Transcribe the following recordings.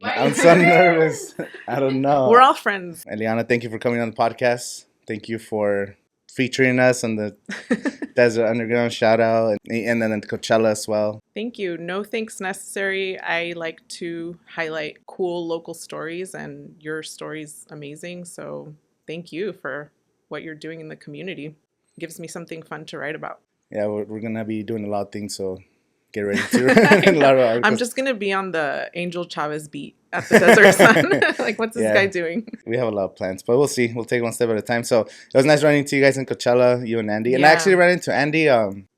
I'm so nervous. I don't know. We're all friends. Eliana, thank you for coming on the podcast. Thank you for featuring us on the Desert Underground shout out and then Coachella as well. Thank you. No thanks necessary. I like to highlight cool local stories, and your story's amazing. So thank you for what you're doing in the community. It gives me something fun to write about. Yeah, we're going to be doing a lot of things, so get ready to write a lot of articles. I'm just going to be on the Angel Chavez beat at the Desert Sun. Like, what's this guy doing? We have a lot of plans, but we'll see. We'll take one step at a time. So it was nice running into you guys in Coachella, you and Andy. And I actually ran into Andy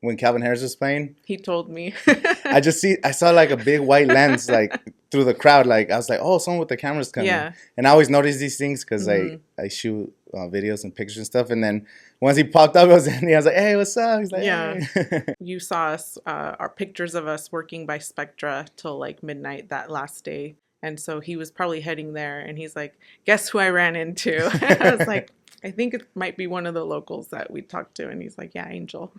when Calvin Harris was playing. He told me. I saw like a big white lens like through the crowd. Like I was like, oh, someone with the camera's coming. Yeah. And I always notice these things because I shoot videos and pictures and stuff. And then once he popped up, it was Andy. I was like, hey, what's up? He's like, hey. You saw us, our pictures of us working by Spectra till like midnight that last day. And so he was probably heading there, and he's like, guess who I ran into? I was like, I think it might be one of the locals that we talked to. And he's like, yeah, Angel.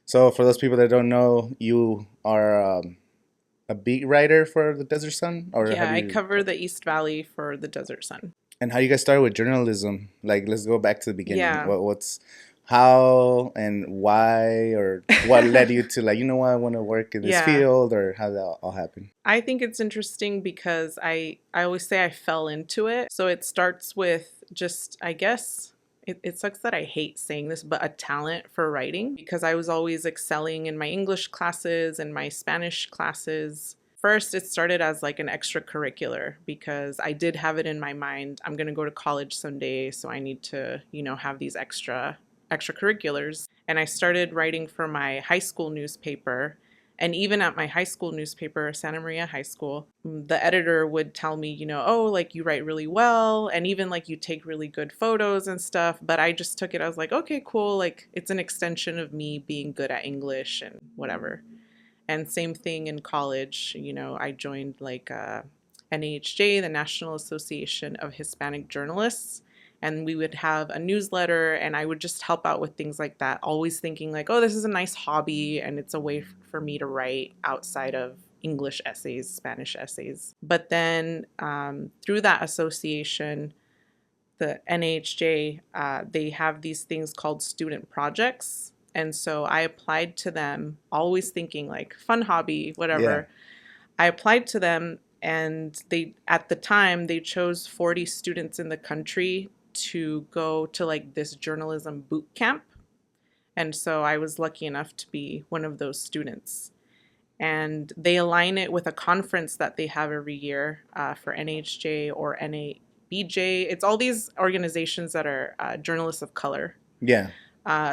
So for those people that don't know, you are a beat writer for the Desert Sun? I cover the East Valley for the Desert Sun. And how you guys started with journalism? Like, let's go back to the beginning. Yeah. How and why, or what led you to like, you know what, I want to work in this field, or how that all happened? I think it's interesting because I always say I fell into it. So it starts with just, I guess, it sucks that I hate saying this, but a talent for writing, because I was always excelling in my English classes and my Spanish classes. First, it started as like an extracurricular because I did have it in my mind, I'm going to go to college someday, so I need to, have these extracurriculars. And I started writing for my high school newspaper. And even at my high school newspaper, Santa Maria High School, the editor would tell me, oh, like you write really well. And even like you take really good photos and stuff. But I just took it, I was like, okay, cool. Like it's an extension of me being good at English and whatever. And same thing in college, I joined like NAHJ, the National Association of Hispanic Journalists. And we would have a newsletter, and I would just help out with things like that, always thinking like, oh, this is a nice hobby, and it's a way for me to write outside of English essays, Spanish essays. But then through that association, the NAHJ, they have these things called student projects. And so I applied to them, always thinking like fun hobby, whatever. Yeah. I applied to them, and at the time, they chose 40 students in the country to go to like this journalism boot camp. And so I was lucky enough to be one of those students. And they align it with a conference that they have every year for NHJ or NABJ. It's all these organizations that are journalists of color. Yeah.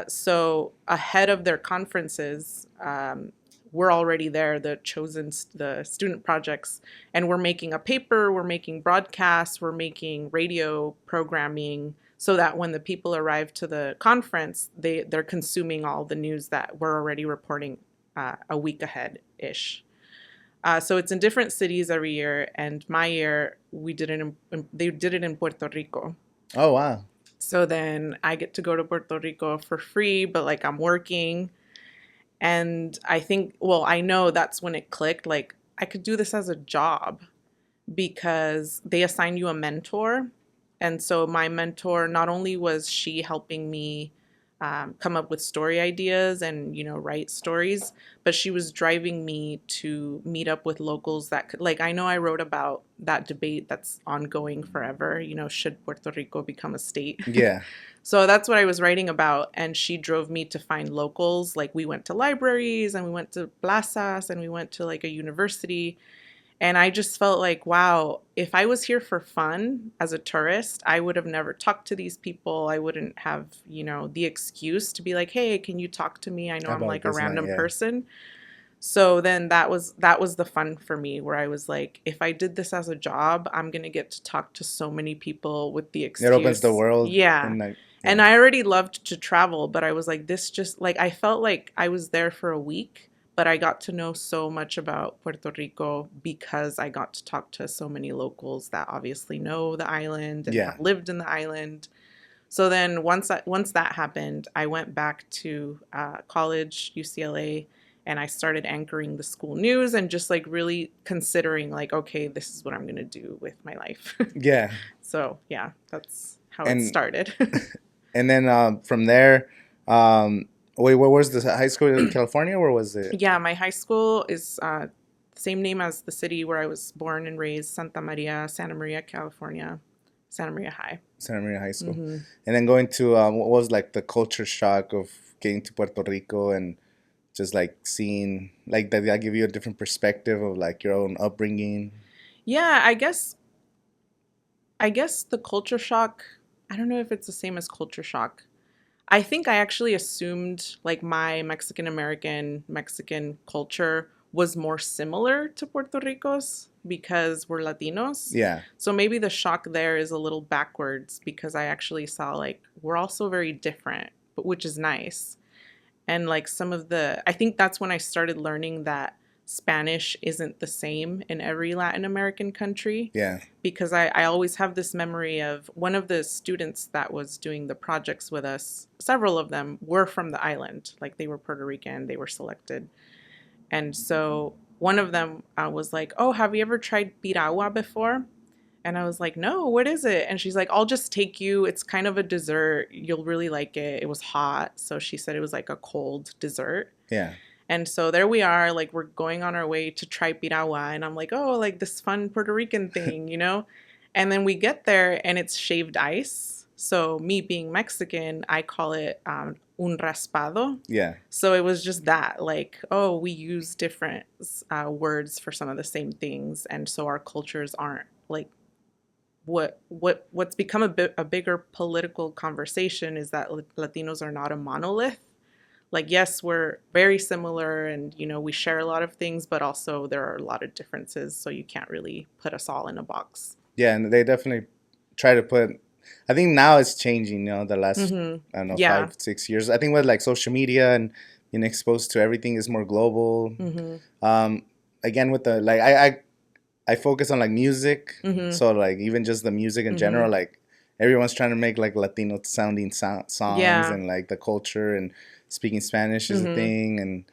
So ahead of their conferences, we're already there, the student projects, and we're making a paper, we're making broadcasts, we're making radio programming, so that when the people arrive to the conference, they're consuming all the news that we're already reporting a week ahead-ish. So it's in different cities every year, and my year, they did it in Puerto Rico. Oh, wow. So then I get to go to Puerto Rico for free, but like I'm working. And I know that's when it clicked, like I could do this as a job because they assign you a mentor. And so my mentor, not only was she helping me come up with story ideas and, write stories, but she was driving me to meet up with locals that could, like, I know I wrote about that debate that's ongoing forever, should Puerto Rico become a state? Yeah. So that's what I was writing about. And she drove me to find locals. Like we went to libraries and we went to plazas and we went to like a university. And I just felt like, wow, if I was here for fun as a tourist, I would have never talked to these people. I wouldn't have, the excuse to be like, hey, can you talk to me? I know I'm like a random person. So then that was the fun for me, where I was like, if I did this as a job, I'm going to get to talk to so many people with the excuse. It opens the world. Yeah. And I already loved to travel, but I was like, this just like, I felt like I was there for a week. But I got to know so much about Puerto Rico because I got to talk to so many locals that obviously know the island and have lived in the island. So then once that happened, I went back to college, UCLA, and I started anchoring the school news and just like really considering like, okay, this is what I'm going to do with my life. Yeah. So yeah, that's how it And started. and then from there, wait, where was the high school in California? Where was it? Yeah, my high school is same name as the city where I was born and raised, Santa Maria, California, Santa Maria High. Santa Maria High School. Mm-hmm. And then going to what was like the culture shock of getting to Puerto Rico and just like seeing, like, that give you a different perspective of like your own upbringing? Yeah, I guess the culture shock, I don't know if it's the same as culture shock. I think I actually assumed like my Mexican culture was more similar to Puerto Rico's because we're Latinos. Yeah. So maybe the shock there is a little backwards because I actually saw like we're also very different, but which is nice. And like I think that's when I started learning that Spanish isn't the same in every Latin American country. Yeah. Because I always have this memory of one of the students that was doing the projects with us. Several of them were from the island. Like they were Puerto Rican, they were selected. And so one of them was like, oh, have you ever tried piragua before? And I was like, no, what is it? And she's like, I'll just take you. It's kind of a dessert. You'll really like it. It was hot. So she said it was like a cold dessert. Yeah. And so there we are, like we're going on our way to try piragua. And I'm like, oh, like this fun Puerto Rican thing, you know? And then we get there and it's shaved ice. So me being Mexican, I call it un raspado. Yeah. So it was just that, like, oh, we use different words for some of the same things. And so our cultures aren't like, what's become a bigger political conversation is that Latinos are not a monolith. Like, yes, we're very similar and, you know, we share a lot of things, but also there are a lot of differences. So you can't really put us all in a box. Yeah, and they definitely try to put, I think now it's changing, you know, the last, I don't know, 5-6 years. I think with like social media and being exposed to everything is more global. Again, with the, like, I focus on like music. So like even just the music in general, like everyone's trying to make like Latino sounding songs and like the culture and speaking Spanish is a thing. And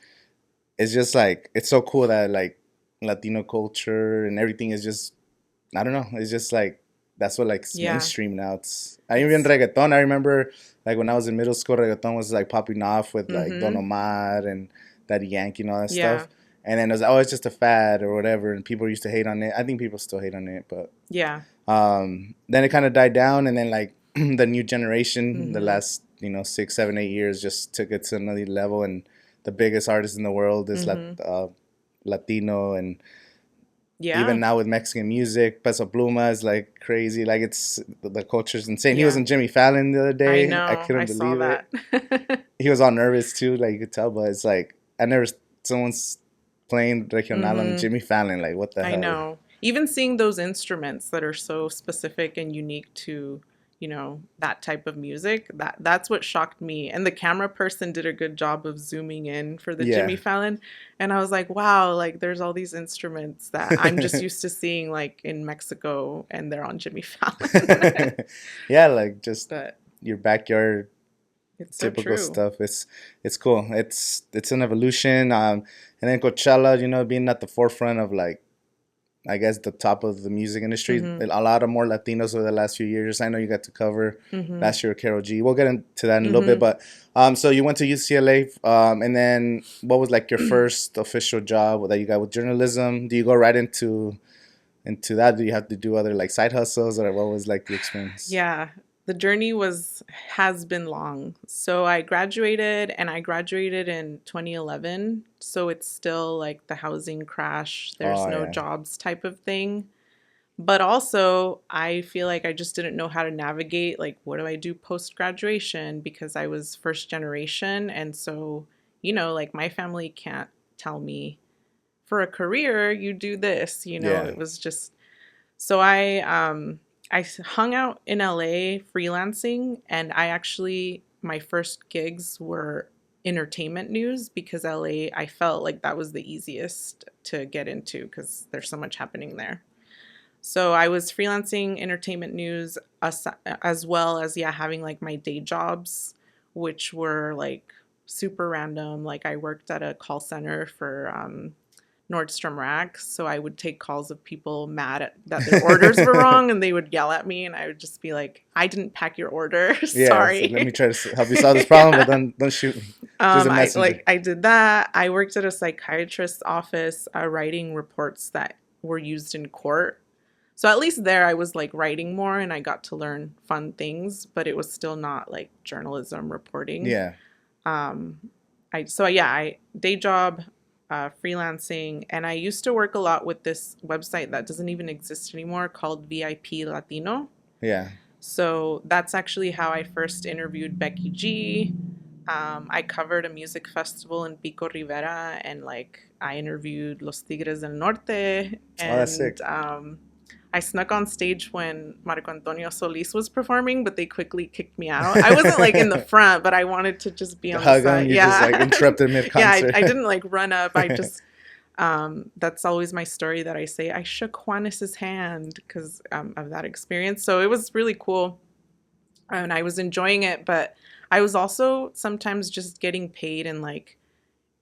it's just like, it's so cool that like Latino culture and everything is just, I don't know. It's just like, that's what like mainstream now. Even reggaeton. I remember like when I was in middle school, reggaeton was like popping off with like Don Omar and Daddy Yankee and all that stuff. And then it was always just a fad or whatever, and people used to hate on it. I think people still hate on it, but then it kind of died down, and then like the new generation, the last 6, 7, 8 years, just took it to another level. And the biggest artist in the world is Latino, and even now with Mexican music, Peso Pluma is like crazy. Like it's the culture's insane. He was in Jimmy Fallon the other day. I know. I couldn't believe it. He was all nervous too, like you could tell. But it's like someone's playing regional on Jimmy Fallon. Like what the hell? I know. Even seeing those instruments that are so specific and unique to that type of music, that's what shocked me. And the camera person did a good job of zooming in for the Jimmy Fallon. And I was like, wow, like there's all these instruments that I'm just used to seeing like in Mexico and they're on Jimmy Fallon. Yeah, like just your backyard typical so stuff. It's cool. It's an evolution. And then Coachella, being at the forefront of like, I guess the top of the music industry. A lot of more Latinos over the last few years. I know you got to cover last year Karol G. We'll get into that in a little bit. But so you went to UCLA, and then what was like your first official job that you got with journalism? Do you go right into that? Do you have to do other like side hustles, or what was like the experience? Yeah. The journey has been long. So I graduated in 2011. So it's still like the housing crash. There's no jobs type of thing. But also I feel like I just didn't know how to navigate. Like, what do I do post-graduation? Because I was first generation. And so, like my family can't tell me for a career, you do this, it was just, so I hung out in LA freelancing, and my first gigs were entertainment news because LA, I felt like that was the easiest to get into because there's so much happening there. So I was freelancing entertainment news as well as, having like my day jobs, which were like super random. Like I worked at a call center for Nordstrom Rack, so I would take calls of people mad at that their orders were wrong, and they would yell at me, and I would just be like, "I didn't pack your order. Sorry." So let me try to help you solve this problem, but don't shoot me. Just a messenger. I did that. I worked at a psychiatrist's office, writing reports that were used in court. So at least there, I was like writing more, and I got to learn fun things, but it was still not like journalism reporting. Yeah. I day job. Freelancing, and I used to work a lot with this website that doesn't even exist anymore called VIP Latino. Yeah. So that's actually how I first interviewed Becky G. I covered a music festival in Pico Rivera, and like I interviewed Los Tigres del Norte, and that's sick. I snuck on stage when Marco Antonio Solis was performing, but they quickly kicked me out. I wasn't like in the front, but I wanted to just be on the side. You just like interrupted mid-concert. I didn't like run up. I just, that's always my story that I say. I shook Juanes's hand because of that experience. So it was really cool. And I was enjoying it, but I was also sometimes just getting paid and like,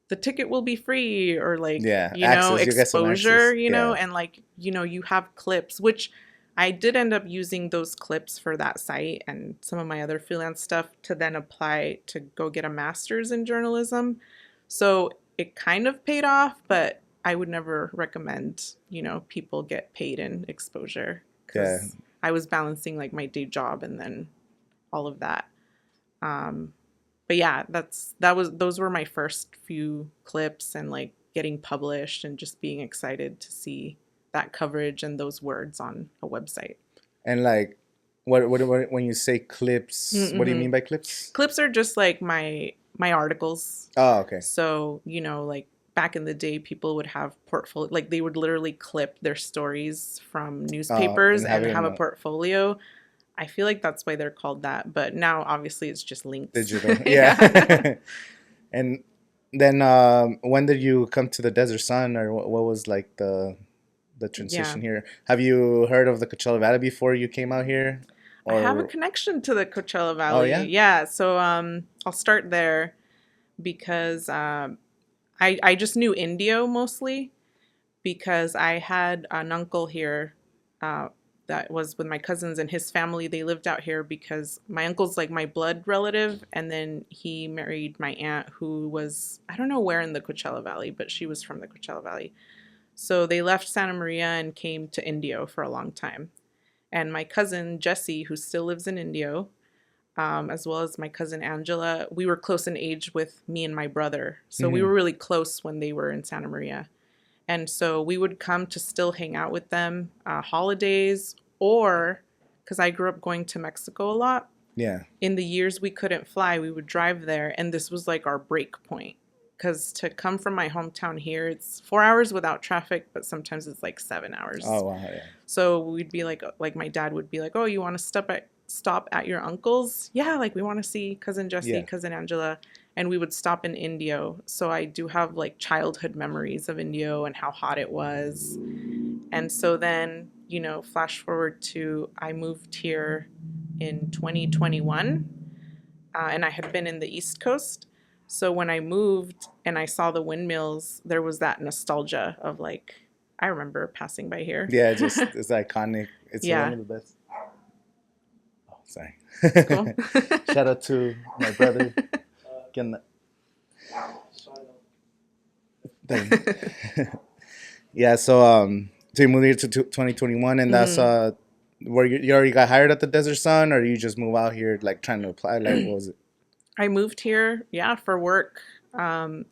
the ticket will be free, or like, exposure, and like, you have clips, which I did end up using those clips for that site and some of my other freelance stuff to then apply to go get a master's in journalism. So it kind of paid off, but I would never recommend, people get paid in exposure because I was balancing like my day job and then all of that. But yeah, those were my first few clips, and like getting published and just being excited to see that coverage and those words on a website. And like, what when you say clips, what do you mean by clips? Clips are just like my articles. Oh, okay. So, like back in the day, people would have portfolio, like they would literally clip their stories from newspapers and have a portfolio. I feel like that's why they're called that. But now, obviously, it's just links. Digital. Yeah. And then when did you come to the Desert Sun, or what was like the transition here? Have you heard of the Coachella Valley before you came out here? Or... I have a connection to the Coachella Valley. Oh, yeah? Yeah. So I'll start there because I just knew Indio mostly because I had an uncle here that was with my cousins and his family. They lived out here because my uncle's like my blood relative, and then he married my aunt who was, I don't know where in the Coachella Valley, but she was from the Coachella Valley. So they left Santa Maria and came to Indio for a long time. And my cousin Jessie, who still lives in Indio, as well as my cousin Angela, we were close in age with me and my brother. So we were really close when they were in Santa Maria. And so we would come to still hang out with them holidays, or because I grew up going to Mexico a lot. Yeah. In the years we couldn't fly, we would drive there. And this was like our break point. Because to come from my hometown here, it's 4 hours without traffic, but sometimes it's like 7 hours. Oh, wow. Yeah. So we'd be like my dad would be like, oh, you want to stop at your uncle's? Yeah, like we want to see cousin Jessie, cousin Angela. And we would stop in Indio. So I do have like childhood memories of Indio and how hot it was. And so then, flash forward to I moved here in 2021. And I had been in the East Coast. So when I moved and I saw the windmills, there was that nostalgia of like, I remember passing by here. Yeah, it's iconic. It's one of the best. Oh, sorry. Cool. Shout out to my brother. Yeah, so you moved here to 2021, and that's where you already got hired at the Desert Sun, or you just move out here like trying to apply? Like, what was it? I moved here, for work.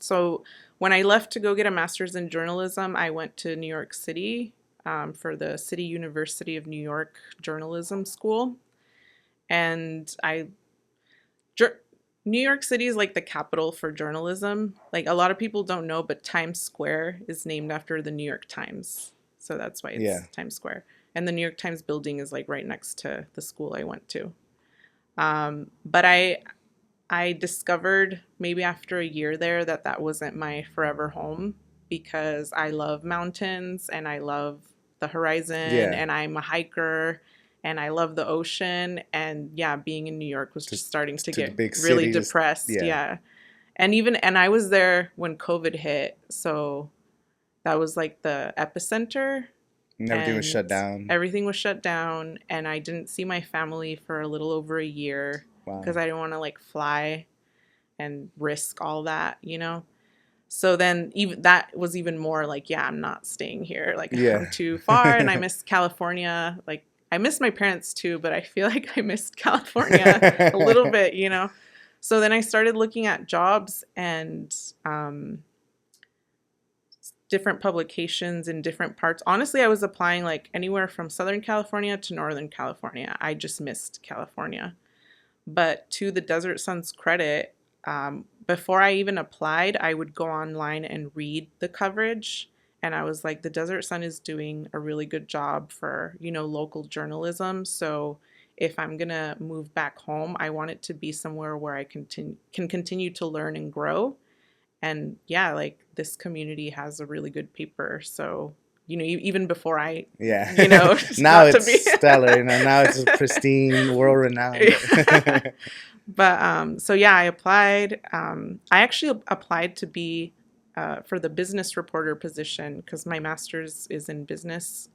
So when I left to go get a master's in journalism, I went to New York City for the City University of New York Journalism School, and New York City is like the capital for journalism. Like a lot of people don't know, but Times Square is named after the New York Times. So that's why it's Times Square. And the New York Times building is like right next to the school I went to. But I discovered maybe after a year there that wasn't my forever home, because I love mountains and I love the horizon and I'm a hiker. And I love the ocean. And being in New York was just starting to get really depressed. Yeah. And I was there when COVID hit, so that was like the epicenter. And everything was shut down. Everything was shut down, and I didn't see my family for a little over a year because I didn't want to like fly and risk all that, you know? So then even that was even more like, yeah, I'm not staying here. Like, I'm too far, and I miss California. Like, I miss my parents too, but I feel like I missed California a little bit, you know? So then I started looking at jobs and different publications in different parts. Honestly, I was applying like anywhere from Southern California to Northern California. I just missed California. But to the Desert Sun's credit, before I even applied, I would go online and read the coverage. And I was like, the Desert Sun is doing a really good job for, you know, local journalism. So if I'm going to move back home, I want it to be somewhere where I can continue to learn and grow. And yeah, like this community has a really good paper. So, you know, even before I, you know, now it's stellar, you know, now it's pristine, world renowned. But so yeah, I applied. I actually applied to be for the business reporter position because my master's is in business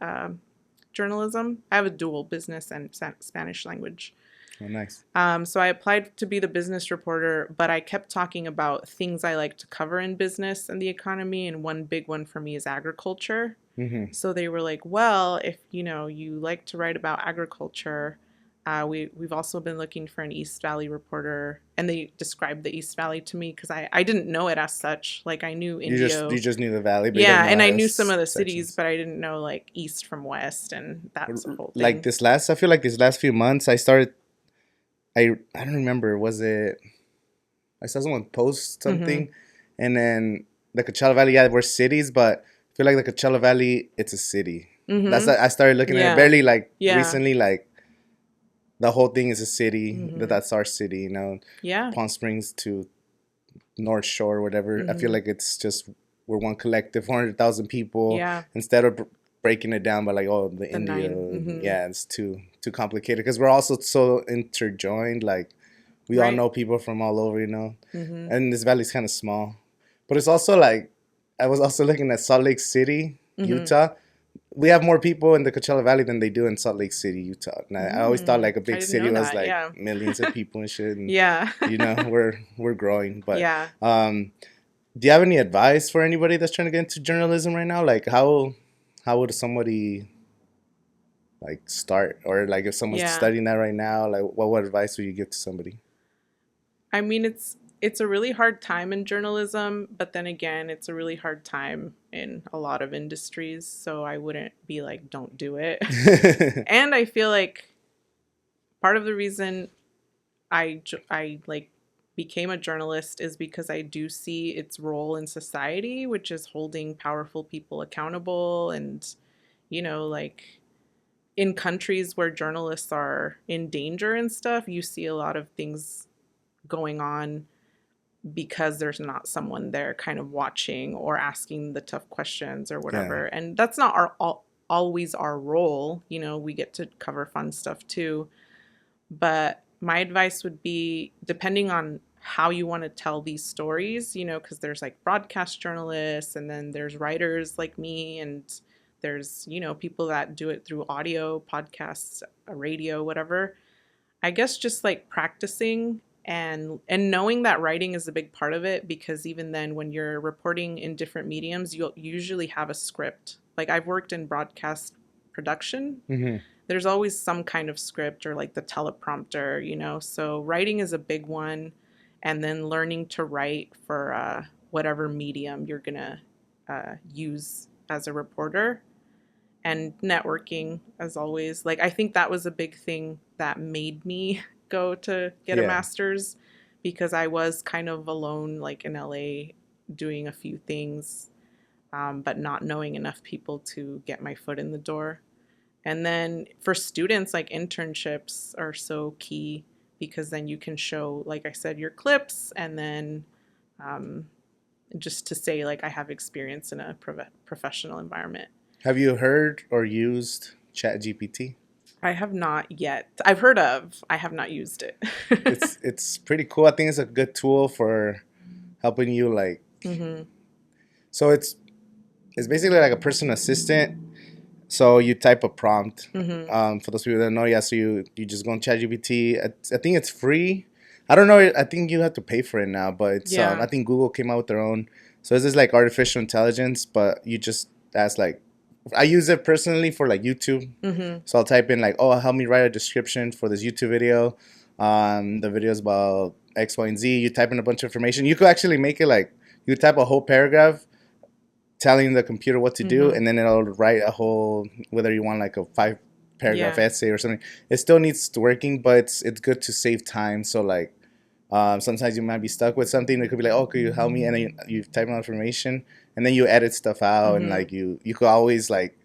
journalism. I have a dual business and Spanish language. Oh, nice. So I applied to be the business reporter, but I kept talking about things I like to cover in business and the economy, and one big one for me is agriculture. Mm-hmm. So they were like, well, if, you know, you like to write about agriculture, we've also been looking for an East Valley reporter, and they described the East Valley to me because I didn't know it as such. Like I knew Indio. You just knew the valley. But yeah, and I knew some of the cities, but I didn't know like east from west, and that's the whole thing. Like I feel like these last few months, I don't remember, was it, I saw someone post something, mm-hmm. and then the Coachella Valley, yeah, we're cities, but I feel like the Coachella Valley, it's a city. Mm-hmm. I started looking at it barely recently, like the whole thing is a city, mm-hmm. that's our city, you know, Palm Springs to North Shore, whatever. Mm-hmm. I feel like it's just, we're one collective, 400,000 people, instead of breaking it down by like, oh, the India, mm-hmm. yeah, it's too complicated because we're also so interjoined. Like we all know people from all over, you know, mm-hmm. and this valley's kind of small, but it's also like, I was also looking at Salt Lake City, mm-hmm. Utah. We have more people in the Coachella Valley than they do in Salt Lake City, Utah. And I always thought like a big city was like millions of people and shit. And, you know, we're growing, but do you have any advice for anybody that's trying to get into journalism right now? Like how would somebody like start, or like if someone's studying that right now, like what advice would you give to somebody? I mean, it's a really hard time in journalism, but then again, it's a really hard time in a lot of industries. So I wouldn't be like, don't do it. And I feel like part of the reason I like became a journalist is because I do see its role in society, which is holding powerful people accountable. And, you know, like in countries where journalists are in danger and stuff, you see a lot of things going on because there's not someone there kind of watching or asking the tough questions or whatever. And that's not always our role. You know, we get to cover fun stuff too. But my advice would be, depending on how you want to tell these stories, you know, because there's like broadcast journalists, and then there's writers like me, and there's, you know, people that do it through audio, podcasts, radio, whatever. I guess just like practicing and knowing that writing is a big part of it, because even then when you're reporting in different mediums, you'll usually have a script. Like I've worked in broadcast production. Mm-hmm. There's always some kind of script or like the teleprompter, you know, so writing is a big one. And then learning to write for whatever medium you're going to use as a reporter, and networking as always. Like, I think that was a big thing that made me go to get a master's, because I was kind of alone, like in LA, doing a few things, but not knowing enough people to get my foot in the door. And then for students, like internships are so key, because then you can show, like I said, your clips, and then just to say, like, I have experience in a professional environment. Have you heard or used ChatGPT? I have not yet. I've heard of. I have not used it. It's pretty cool. I think it's a good tool for helping you like. So it's basically like a personal assistant. So you type a prompt. For those people that know, yeah. So you just go on ChatGPT. I think it's free. I don't know. I think you have to pay for it now, but it's I think Google came out with their own. So this is like artificial intelligence, but you just ask like. I use it personally for like YouTube. So I'll type in like, oh, help me write a description for this YouTube video. The video is about X, Y, and Z. You type in a bunch of information. You could actually make it like you type a whole paragraph telling the computer what to do, and then it'll write a whole, whether you want like a 5-paragraph essay or something. It still needs working, but it's good to save time. So like sometimes you might be stuck with something. It could be like, oh, could you help me? And then you type in information, and then you edit stuff out, and like you could always like,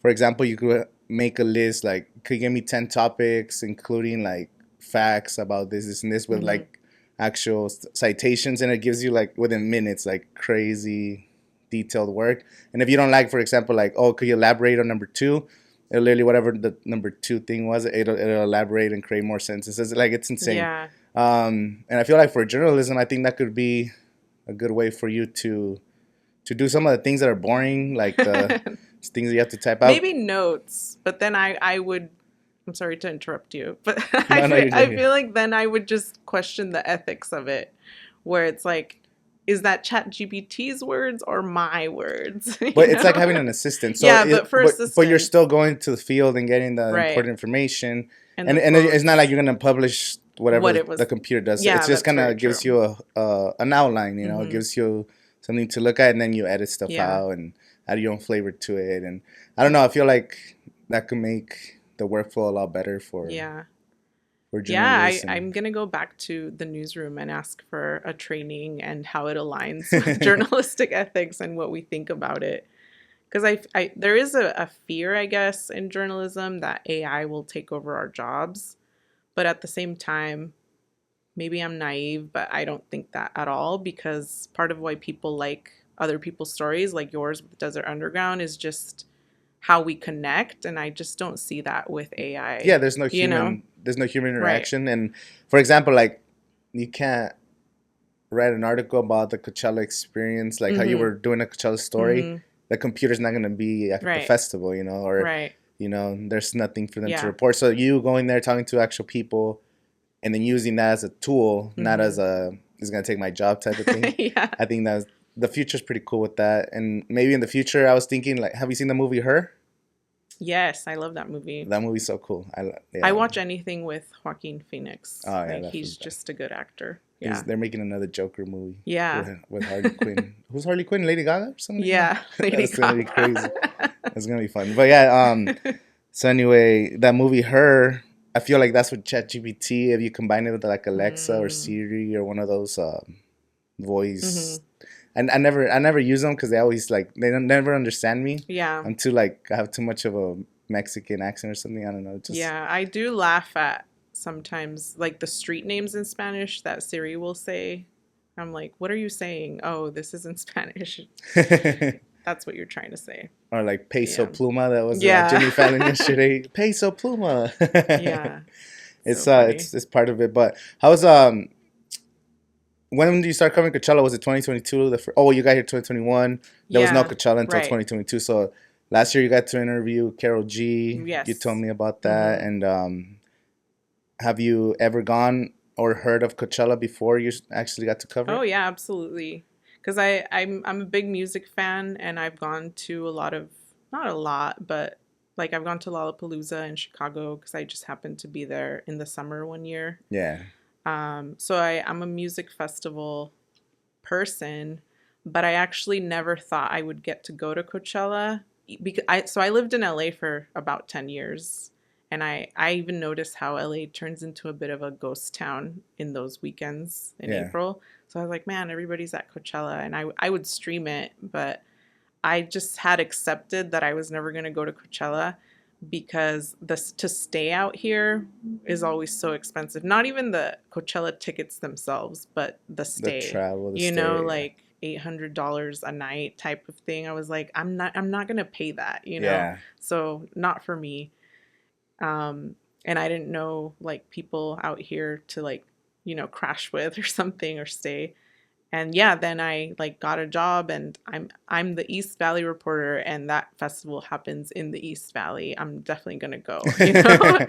for example, you could make a list like, could you give me 10 topics, including like facts about this, and this with like actual citations, and it gives you like within minutes like crazy detailed work. And if you don't like, for example, like, oh, could you elaborate on number 2? It'll literally, whatever the number 2 thing was, it'll elaborate and create more sentences. Like, it's insane. Yeah. And I feel like for journalism, I think that could be a good way for you to do some of the things that are boring, like the things that you have to type out. Maybe notes, but then I would. I'm sorry to interrupt you, but I feel like then I would just question the ethics of it, where it's like, is that ChatGPT's words or my words? But it's like having an assistant. So yeah, but you're still going to the field and getting the important information. And it's not like you're going to publish whatever the computer does. Yeah, it's just kind of gives you an outline, you know, it gives you something to look at, and then you edit stuff out and add your own flavor to it. And I don't know, I feel like that could make the workflow a lot better for I'm going to go back to the newsroom and ask for a training and how it aligns with journalistic ethics and what we think about it. Because there is a fear, I guess, in journalism that AI will take over our jobs. But at the same time, maybe I'm naive, but I don't think that at all, because part of why people like other people's stories, like yours with Desert Underground, is just how we connect. And I just don't see that with AI. Yeah, there's no human interaction. Right. And for example, like, you can't write an article about the Coachella experience, like how you were doing a Coachella story. The computer's not going to be at the festival, you know, or, you know, there's nothing for them to report. So you going there, talking to actual people, and then using that as a tool, not as it's going to take my job type of thing. I think that's, the future's pretty cool with that. And maybe in the future, I was thinking, like, have you seen the movie Her? Yes, I love that movie. That movie's so cool. I watch anything with Joaquin Phoenix. Oh, yeah, like, he's just a good actor. Yeah. They're making another Joker movie. Yeah. With Harley Quinn. Who's Harley Quinn? Lady Gaga or something? Yeah, Lady Gaga. That's going to be crazy. That's going to be fun. But yeah, so anyway, that movie Her, I feel like that's with ChatGPT. If you combine it with like Alexa or Siri or one of those voice. And I never use them because they always like, they never understand me. Yeah. Until like I have too much of a Mexican accent or something. I don't know. Yeah, I do laugh at sometimes like the street names in Spanish that Siri will say. I'm like, what are you saying? Oh, this is in Spanish. That's what you're trying to say. Or like Peso Pluma. That was Jimmy Fallon yesterday. Peso Pluma. Yeah. It's part of it. But how's when did you start covering Coachella? Was it 2022? You got here 2021. There was no Coachella until 2022. So last year you got to interview Carol G. Yes. You told me about that. And have you ever gone or heard of Coachella before you actually got to cover it? Oh, yeah, absolutely. Because I'm a big music fan, and I've gone to not a lot, but like I've gone to Lollapalooza in Chicago because I just happened to be there in the summer one year. Yeah. So I'm a music festival person, but I actually never thought I would get to go to Coachella. So I lived in LA for about 10 years, and I even noticed how LA turns into a bit of a ghost town in those weekends in April. So I was like, man, everybody's at Coachella, and I would stream it, but I just had accepted that I was never going to go to Coachella because to stay out here is always so expensive. Not even the Coachella tickets themselves, but the stay. The travel, you know, like $800 a night type of thing. I was like, I'm not going to pay that, you know? Yeah. So not for me. And I didn't know like people out here to like, you know, crash with or something or stay. And yeah, then I like got a job, and I'm the East Valley reporter, and that festival happens in the East Valley. I'm definitely gonna go, you know.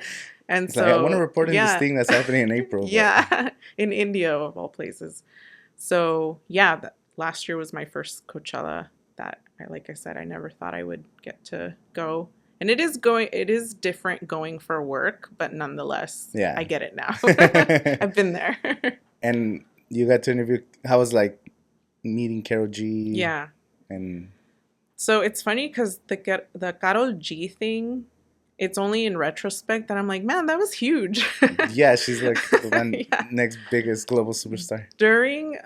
And It's like, I want to so report in this yeah, thing that's happening in April. yeah, in India of all places. So yeah, last year was my first Coachella that like I said, I never thought I would get to go. And it is different going for work, but nonetheless, Yeah. I get it now. I've been there. And you got to interview, how was like meeting Karol G? Yeah. And so it's funny because the Karol G thing, it's only in retrospect that I'm like, man, that was huge. Yeah, she's like the one Yeah. next biggest global superstar. During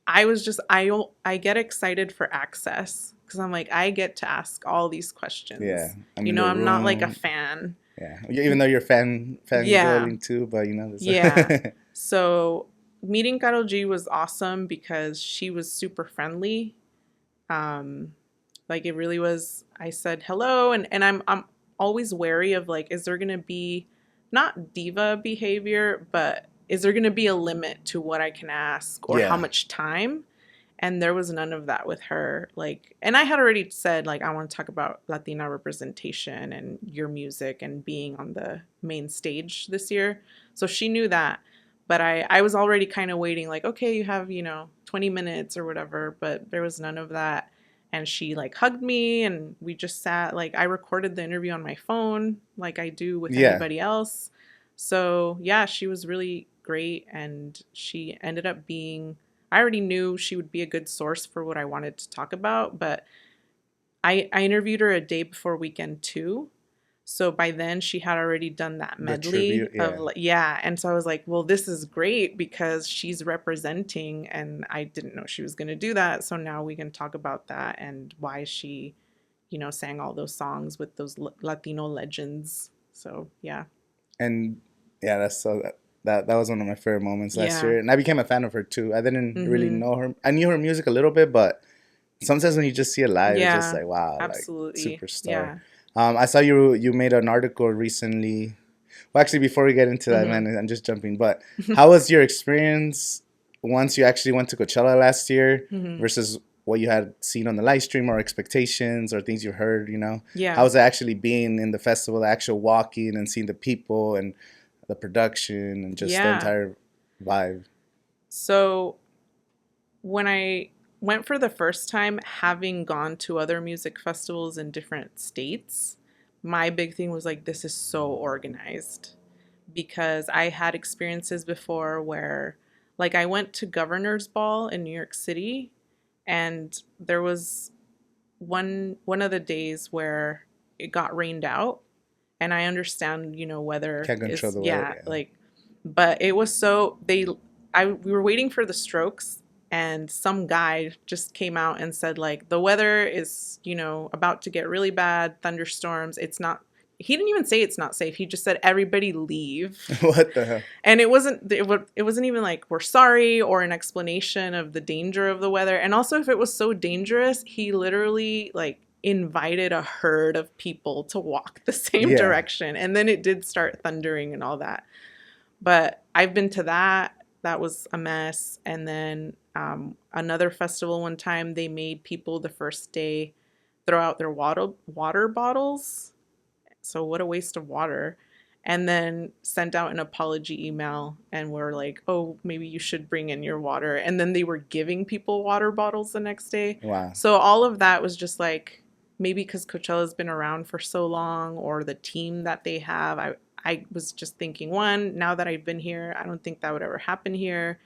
I get excited for access because I'm like, I get to ask all these questions. Yeah. I'm not like a fan. Yeah. Even though you're Yeah. girling too, but you know this. Yeah. So meeting Karol G was awesome because she was super friendly. Like it really was. I said hello, and I'm always wary of like, is there gonna be not diva behavior, but is there gonna be a limit to what I can ask or how much time? And there was none of that with her. Like, and I had already said like, I want to talk about Latina representation and your music and being on the main stage this year. So she knew that. But I was already kind of waiting, like, okay, you have, 20 minutes or whatever, but there was none of that. And she like hugged me and we just sat, like I recorded the interview on my phone like I do with anybody else. So yeah, she was really great, and she ended up being, I already knew she would be a good source for what I wanted to talk about, but I interviewed her a day before weekend 2. So by then she had already done that medley of and so I was like, well, this is great because she's representing, and I didn't know she was going to do that. So now we can talk about that and why she, sang all those songs with those Latino legends. So yeah. And yeah, that's so that was one of my favorite moments last year, and I became a fan of her too. I didn't really know her. I knew her music a little bit, but sometimes when you just see it live, it's just like, wow, absolutely. like superstar. Yeah. I saw you made an article recently. Well, actually, before we get into that, man, I'm just jumping. But how was your experience once you actually went to Coachella last year versus what you had seen on the live stream, or expectations or things you heard, Yeah. How was it actually being in the festival, the actual walking and seeing the people and the production and just the entire vibe? So when I went for the first time, having gone to other music festivals in different states, my big thing was like, this is so organized, because I had experiences before where like I went to Governor's Ball in New York City, and there was one of the days where it got rained out, and I understand, weather Can't control the weather. Like, but it was so we were waiting for the Strokes, and some guy just came out and said like, the weather is, about to get really bad, thunderstorms. He didn't even say it's not safe. He just said, everybody leave. What the hell? And it wasn't even like, we're sorry, or an explanation of the danger of the weather. And also, if it was so dangerous, he literally like invited a herd of people to walk the same direction. And then it did start thundering and all that. But I've been to that. That was a mess. And then another festival one time, they made people the first day throw out their water bottles. So what a waste of water. And then sent out an apology email and were like, oh, maybe you should bring in your water. And then they were giving people water bottles the next day. Wow. So all of that was just like, maybe because Coachella's been around for so long, or the team that they have. I was just thinking, one, now that I've been here, I don't think that would ever happen here.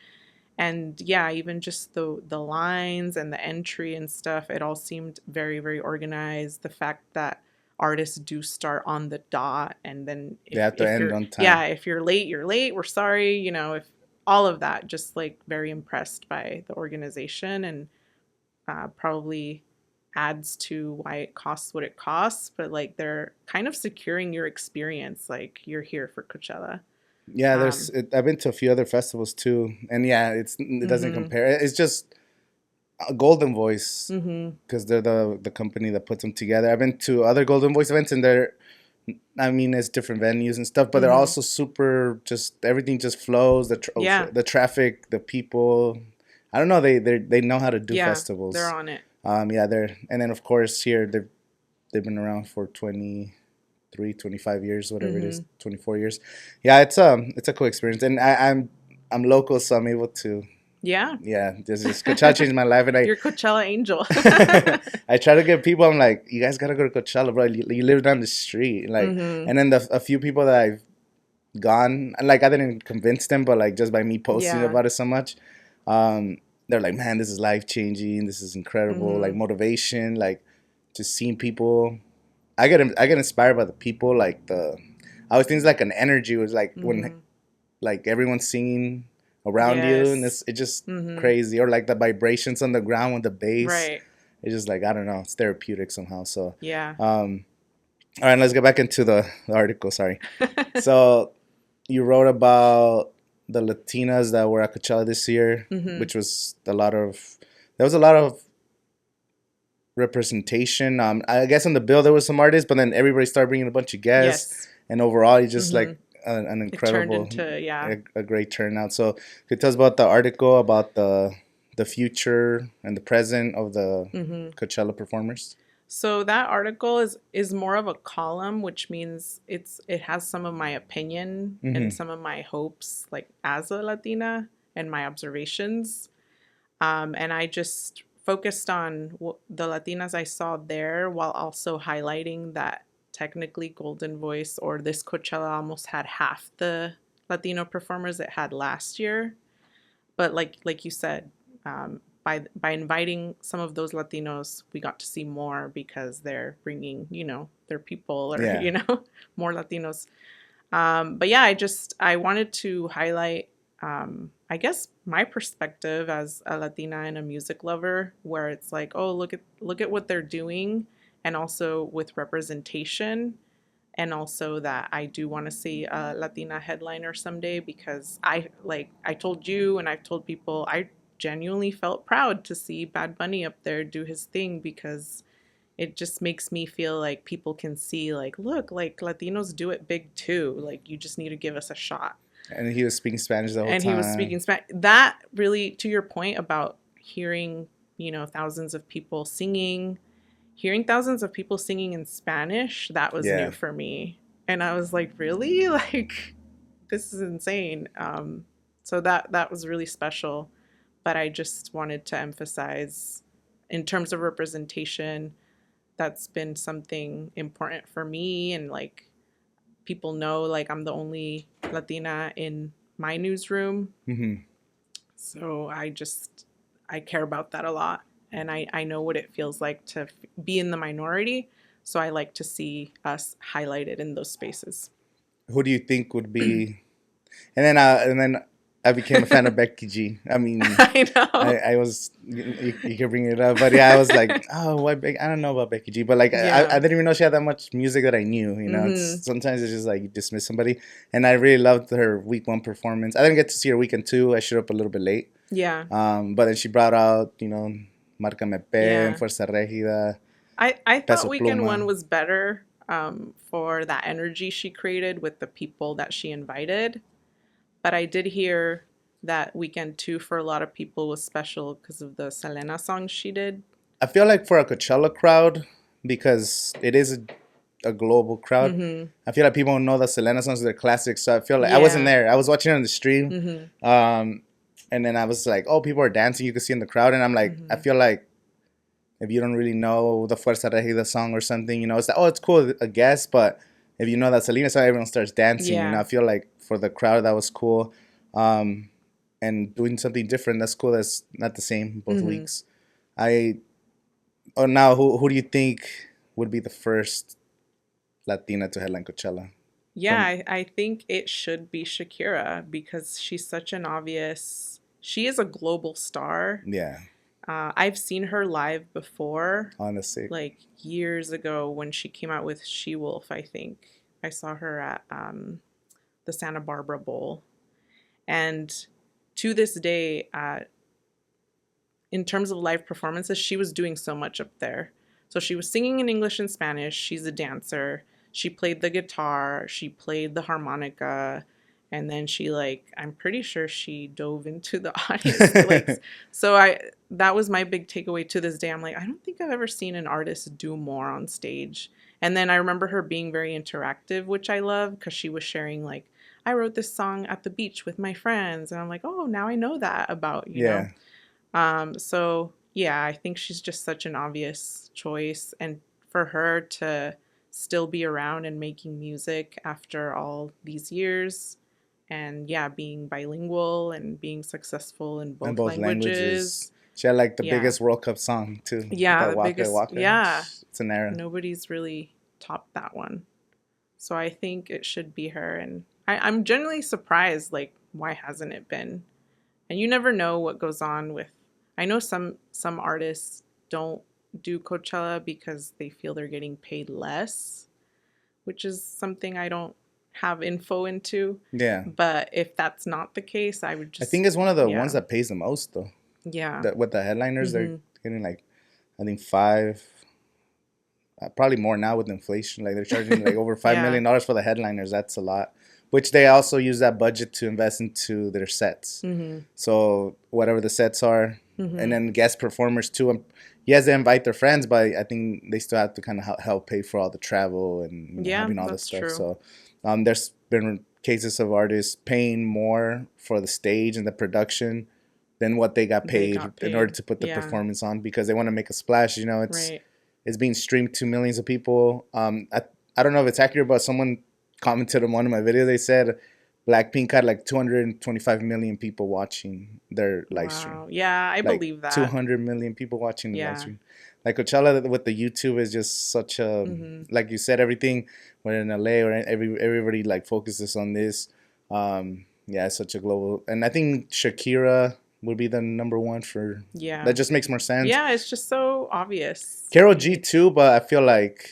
And yeah, even just the lines and the entry and stuff, it all seemed very, very organized. The fact that artists do start on the dot, and then they have to end on time. Yeah, if you're late, you're late. We're sorry. If all of that, just like very impressed by the organization, and probably adds to why it costs what it costs. But like, they're kind of securing your experience, like you're here for Coachella. Yeah, I've been to a few other festivals too, and yeah, it doesn't compare. It's just Golden Voice, because they're the company that puts them together. I've been to other Golden Voice events, and it's different venues and stuff, but they're also super, just everything just flows. The traffic, the people. I don't know. They know how to do festivals. They're on it. And then of course here they've been around for 25 years, whatever it is, 24 years. Yeah, it's a cool experience, and I'm local, so I'm able to. Yeah, this Coachella changed my life, and you're Coachella angel. I try to get people. I'm like, you guys gotta go to Coachella, bro. You live down the street, like, and then a few people that I've gone, like, I didn't convince them, but like just by me posting about it so much, they're like, man, this is life changing. This is incredible. Like motivation, like just seeing people. I get inspired by the people. Like I always think it's like an energy. It was like when like everyone's singing around you, and it's just crazy. Or like the vibrations on the ground with the bass. Right. It's just like, I don't know, it's therapeutic somehow. So yeah. All right, let's get back into the article. Sorry. So you wrote about the Latinas that were at Coachella this year, which was there was a lot of representation. I guess on the bill there was some artists, but then everybody started bringing a bunch of guests, and overall it's just like an incredible, it turned into, a great turnout. So could you tell us about the article about the future and the present of the Coachella performers? So that article is more of a column, which means it has some of my opinion and some of my hopes, like as a Latina, and my observations. And I just focused on the Latinas I saw there, while also highlighting that technically Golden Voice, or this Coachella, almost had half the Latino performers it had last year. But like you said, by inviting some of those Latinos, we got to see more, because they're bringing, their people, or, more Latinos. But yeah, I wanted to highlight, I guess, my perspective as a Latina and a music lover, where it's like, oh, look at what they're doing, and also with representation, and also that I do want to see a Latina headliner someday, because I told you, and I've told people, I genuinely felt proud to see Bad Bunny up there do his thing, because it just makes me feel like people can see, like, look, like Latinos do it big too. Like, you just need to give us a shot. And he was speaking Spanish the whole time. And he was speaking Spanish. That really, to your point about hearing, thousands of people singing, hearing thousands of people singing in Spanish, that was new for me. And I was like, really? Like, this is insane. So that was really special. But I just wanted to emphasize, in terms of representation, that's been something important for me. And like, people know, like, I'm the only Latina in my newsroom. So I care about that a lot. And I know what it feels like to be in the minority. So I like to see us highlighted in those spaces. Who do you think would be? And then I became a fan of Becky G. I mean, I know. I was, you could bring it up, but yeah, I was like, oh, why I don't know about Becky G, but like, I didn't even know she had that much music that I knew. Sometimes it's just like you dismiss somebody, and I really loved her week 1 performance. I didn't get to see her weekend 2. I showed up a little bit late. Yeah. But then she brought out, Márcame P, Fuerza Régida. I thought weekend 1 was better, for that energy she created with the people that she invited. But I did hear that weekend 2 for a lot of people was special because of the Selena songs she did. I feel like for a Coachella crowd, because it is a global crowd, I feel like people know the Selena songs, they're classics. So I feel like I wasn't there. I was watching it on the stream. And then I was like, oh, people are dancing. You can see in the crowd. And I'm like, I feel like if you don't really know the Fuerza Regida song or something, it's like, oh, it's cool, I guess. But if you know that Selena song, everyone starts dancing. I feel like for the crowd, that was cool. And doing something different, that's cool. That's not the same both weeks. Now, who do you think would be the first Latina to headline Coachella? Yeah, I think it should be Shakira, because she's such an obvious... She is a global star. Yeah. I've seen her live before. Honestly. Like years ago when she came out with She Wolf, I think. I saw her at the Santa Barbara Bowl. And to this day, in terms of live performances, she was doing so much up there. So she was singing in English and Spanish. She's a dancer. She played the guitar. She played the harmonica. And then she like, I'm pretty sure she dove into the audience. Like, so that was my big takeaway to this day. I'm like, I don't think I've ever seen an artist do more on stage. And then I remember her being very interactive, which I love, because she was sharing like, I wrote this song at the beach with my friends. And I'm like, oh, now I know that about, you know. So yeah, I think she's just such an obvious choice. And for her to still be around and making music after all these years, and yeah, being bilingual and being successful in both languages. She had like the biggest World Cup song too. Yeah, the Waka biggest. Waka. Yeah, it's an era. Nobody's really topped that one. So I think it should be her. And I'm genuinely surprised, like, why hasn't it been? And you never know what goes on with. I know some artists don't do Coachella because they feel they're getting paid less, which is something I don't have info into. Yeah. But if that's not the case, I would just. I think it's one of the ones that pays the most though. Yeah. With the headliners, they're getting like, I think probably more now with inflation. Like they're charging like over $5 million for the headliners. That's a lot. Which they also use that budget to invest into their sets. So whatever the sets are, and then guest performers too. Yes, they invite their friends, but I think they still have to kind of help pay for all the travel and having all this stuff. True. So there's been cases of artists paying more for the stage and the production than what they got paid in order to put the performance on, because they want to make a splash. You know, it's being streamed to millions of people. I don't know if it's accurate, but someone commented on one of my videos. They said Blackpink had like 225 million people watching their live stream. Yeah, I believe that. 200 million people watching the live stream. Like Coachella with the YouTube is just such a, like you said, everything, we're in LA or everybody like focuses on this. It's such a global, and I think Shakira would be the number one for, that just makes more sense. Yeah, it's just so obvious. Karol G too, but I feel like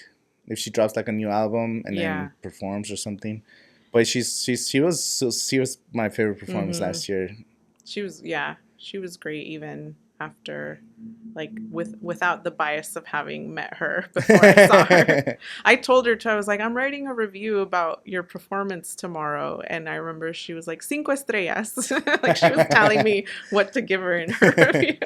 if she drops like a new album and then performs or something. But she was my favorite performance last year. She was great even after, like, without the bias of having met her before I saw her. I told her I was like, I'm writing a review about your performance tomorrow, and I remember she was like 5 estrellas. Like she was telling me what to give her in her review.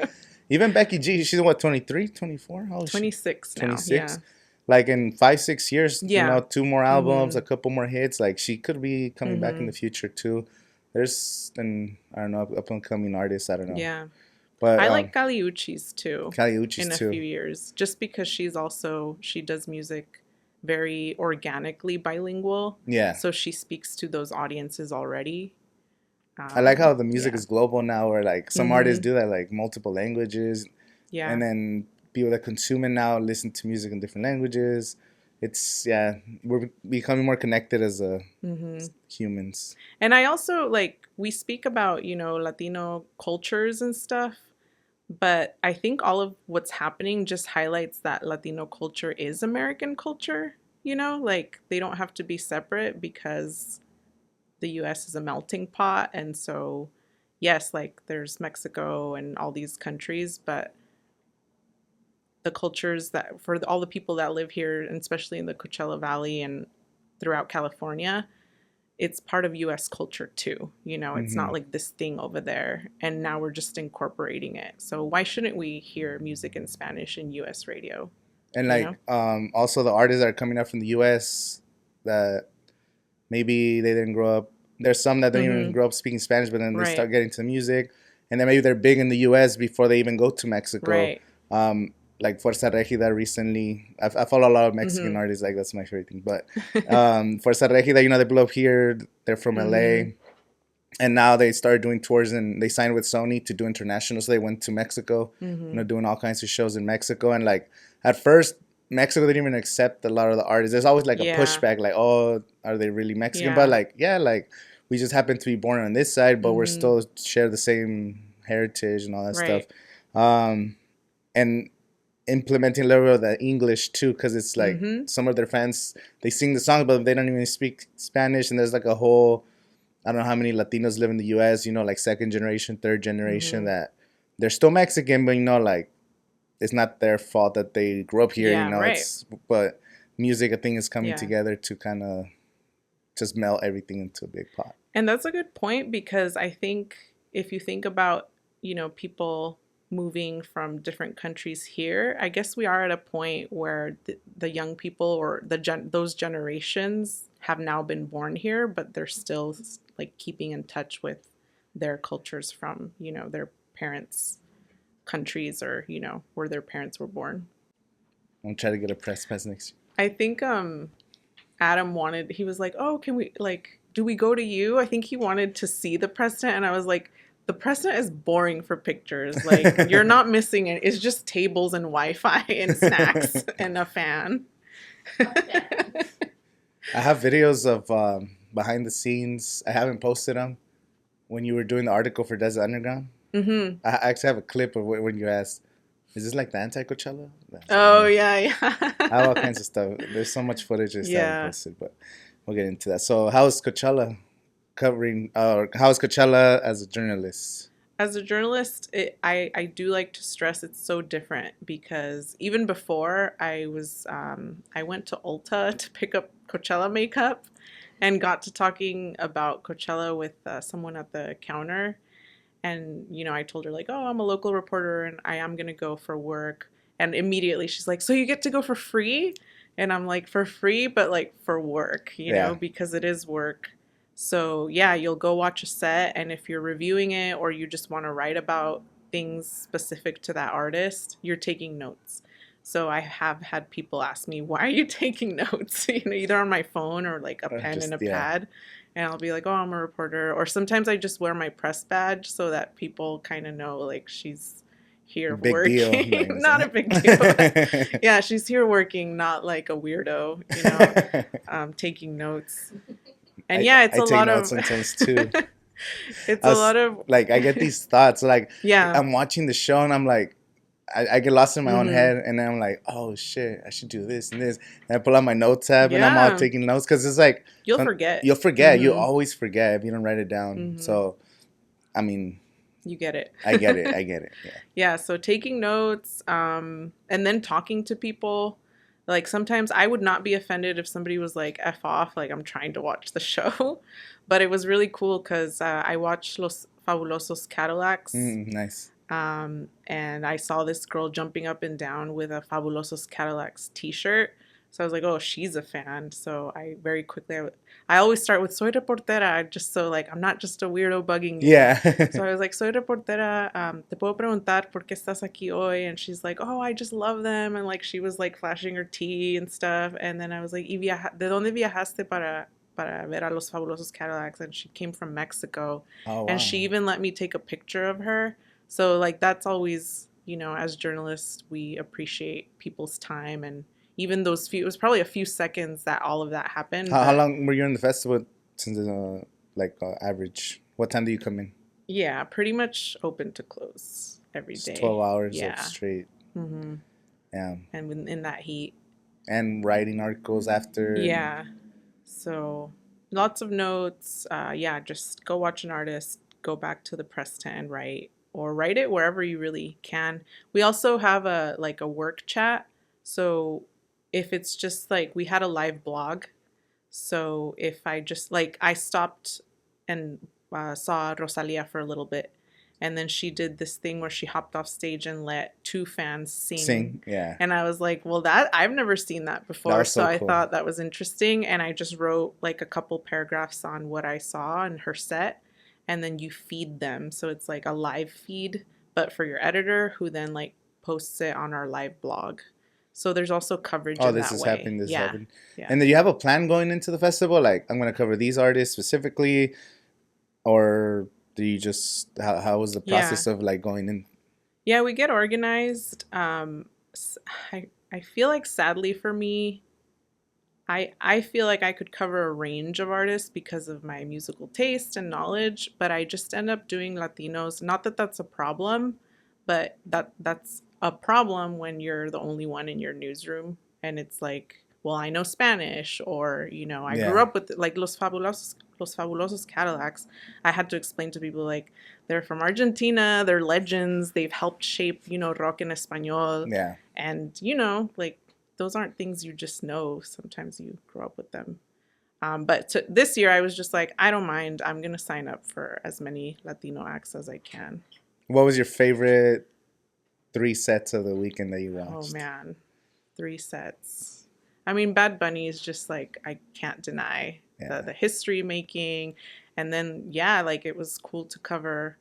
Even Becky G, she's what, 23, 24? How old is 26 she? now. 26. Yeah. Like in 5-6 years, 2 more albums, a couple more hits. Like she could be coming back in the future too. There's I don't know, up and coming artists. I don't know. Yeah, but I like Kali Uchis too. In a few years, just because she does music very organically bilingual. Yeah. So she speaks to those audiences already. I like how the music is global now, where like some artists do that, like multiple languages. Yeah. And then people that consume it now listen to music in different languages. It's we're becoming more connected as humans. And I also we speak about Latino cultures and stuff, but I think all of what's happening just highlights that Latino culture is American culture. They don't have to be separate because the U.S. is a melting pot, and so yes, there's Mexico and all these countries, but the cultures that for all the people that live here, and especially in the Coachella Valley and throughout California, it's part of U.S. culture too. It's not like this thing over there, and now we're just incorporating it. So why shouldn't we hear music in Spanish in U.S. radio? And also the artists that are coming up from the U.S. that maybe they didn't grow up. There's some that don't even grow up speaking Spanish, but then they start getting to music, and then maybe they're big in the U.S. before they even go to Mexico. Right. Like Fuerza Regida recently. I follow a lot of Mexican artists. Like that's my favorite thing. But Fuerza Regida, they blew up here. They're from LA, and now they started doing tours, and they signed with Sony to do international. So they went to Mexico, doing all kinds of shows in Mexico. And at first, Mexico didn't even accept a lot of the artists. There's always a pushback, are they really Mexican? Yeah. But we just happen to be born on this side, but we're still share the same heritage and all that stuff. And implementing a little bit of the English too, because it's some of their fans, they sing the songs, but they don't even speak Spanish. And there's a whole, I don't know how many Latinos live in the U.S., second generation, third generation, that they're still Mexican, but it's not their fault that they grew up here. But music, I think, is coming together to kind of just melt everything into a big pot. And that's a good point, because I think if you think about, people moving from different countries here, I guess we are at a point where the young people, or those generations, have now been born here, but they're still like keeping in touch with their cultures from, their parents' countries, or, where their parents were born. I'm trying to get a press pass next year. I think Adam he was like, oh, can we, like, do we go to you? I think he wanted to see the president, and I was like, the president is boring for pictures. Like, you're not missing it. It's just tables and Wi-Fi and snacks and a fan. I have videos of behind the scenes. I haven't posted them. When you were doing the article for Desert Underground, I actually have a clip of when you asked, is this like the anti-Coachella? Oh, yeah. I have all kinds of stuff. There's so much footage I haven't posted, but we'll get into that. So how's Coachella how's Coachella as a journalist? As a journalist, I do like to stress it's so different, because even before I went to Ulta to pick up Coachella makeup and got to talking about Coachella with someone at the counter. And, I told her, like, oh, I'm a local reporter and I am going to go for work. And immediately she's like, so you get to go for free? And I'm like, for free, but like for work, you know, because it is work. So, yeah, you'll go watch a set. And if you're reviewing it, or you just want to write about things specific to that artist, you're taking notes. So I have had people ask me, why are you taking notes? Either on my phone or like a pen and a pad. And I'll be like, oh, I'm a reporter. Or sometimes I just wear my press badge so that people kind of know, like, she's here working. Not a big deal. Yeah, she's here working, not like a weirdo, taking notes. And it's a lot of... I take notes sometimes too. It's a lot of... Like, I get these thoughts. Like, I'm watching the show and I'm like, I get lost in my own head, and then I'm like, oh shit, I should do this and this. And I pull out my notes tab and I'm all taking notes, because it's like... You'll forget. You always forget if you don't write it down. So, I mean... You get it. I get it. Yeah. Yeah, so taking notes, and then talking to people. Like, sometimes I would not be offended if somebody was like, F off, like, I'm trying to watch the show. But it was really cool because I watched Los Fabulosos Cadillacs. Nice. And I saw this girl jumping up and down with a Fabulosos Cadillacs t-shirt. So I was like, oh, she's a fan. So I very quickly, I always start with soy reportera, just so like, I'm not just a weirdo bugging you. Yeah. So I was like, soy reportera, te puedo preguntar por qué estás aquí hoy? And she's like, oh, I just love them. And like, she was like flashing her tea and stuff. And then I was like, ¿De dónde viajaste para ver a los Fabulosos Cadillacs? And she came from Mexico. Oh, wow. And she even let me take a picture of her. So like, that's always, as journalists, we appreciate people's time. And even those it was probably a few seconds that all of that happened. How long were you in the festival since average? What time do you come in? Yeah, pretty much open to close every day. 12 hours straight. Mm-hmm. Yeah. And in that heat. And writing articles after. Yeah. So lots of notes. Just go watch an artist, go back to the press tent and write, or write it wherever you really can. We also have a work chat. So if it's just like, we had a live blog. So if I just I stopped and saw Rosalia for a little bit. And then she did this thing where she hopped off stage and let two fans sing. Yeah. And I was like, well, I've never seen that before. That so I cool. thought that was interesting. And I just wrote like a couple paragraphs on what I saw in her set. And then you feed them. So it's like a live feed, but for your editor, who then like posts it on our live blog. So there's also coverage in that way. This is happening. Yeah. And do you have a plan going into the festival? Like, I'm going to cover these artists specifically, or do you just, how was the process of like going in? Yeah, we get organized. I feel like, sadly for me, I feel like I could cover a range of artists because of my musical taste and knowledge, but I just end up doing Latinos. Not that that's a problem, but that's a problem when you're the only one in your newsroom and it's like, well, I know Spanish, or, I grew up with like Los Fabulosos Cadillacs. I had to explain to people like, they're from Argentina, they're legends, they've helped shape, rock en español. Yeah. And, like, those aren't things you just know. Sometimes you grow up with them. But this year I was just like, I don't mind. I'm going to sign up for as many Latino acts as I can. What was your favorite 3 sets of the weekend that you watched? Oh, man. 3 sets. I mean, Bad Bunny is just like, I can't deny the history making. And then, yeah, like it was cool to cover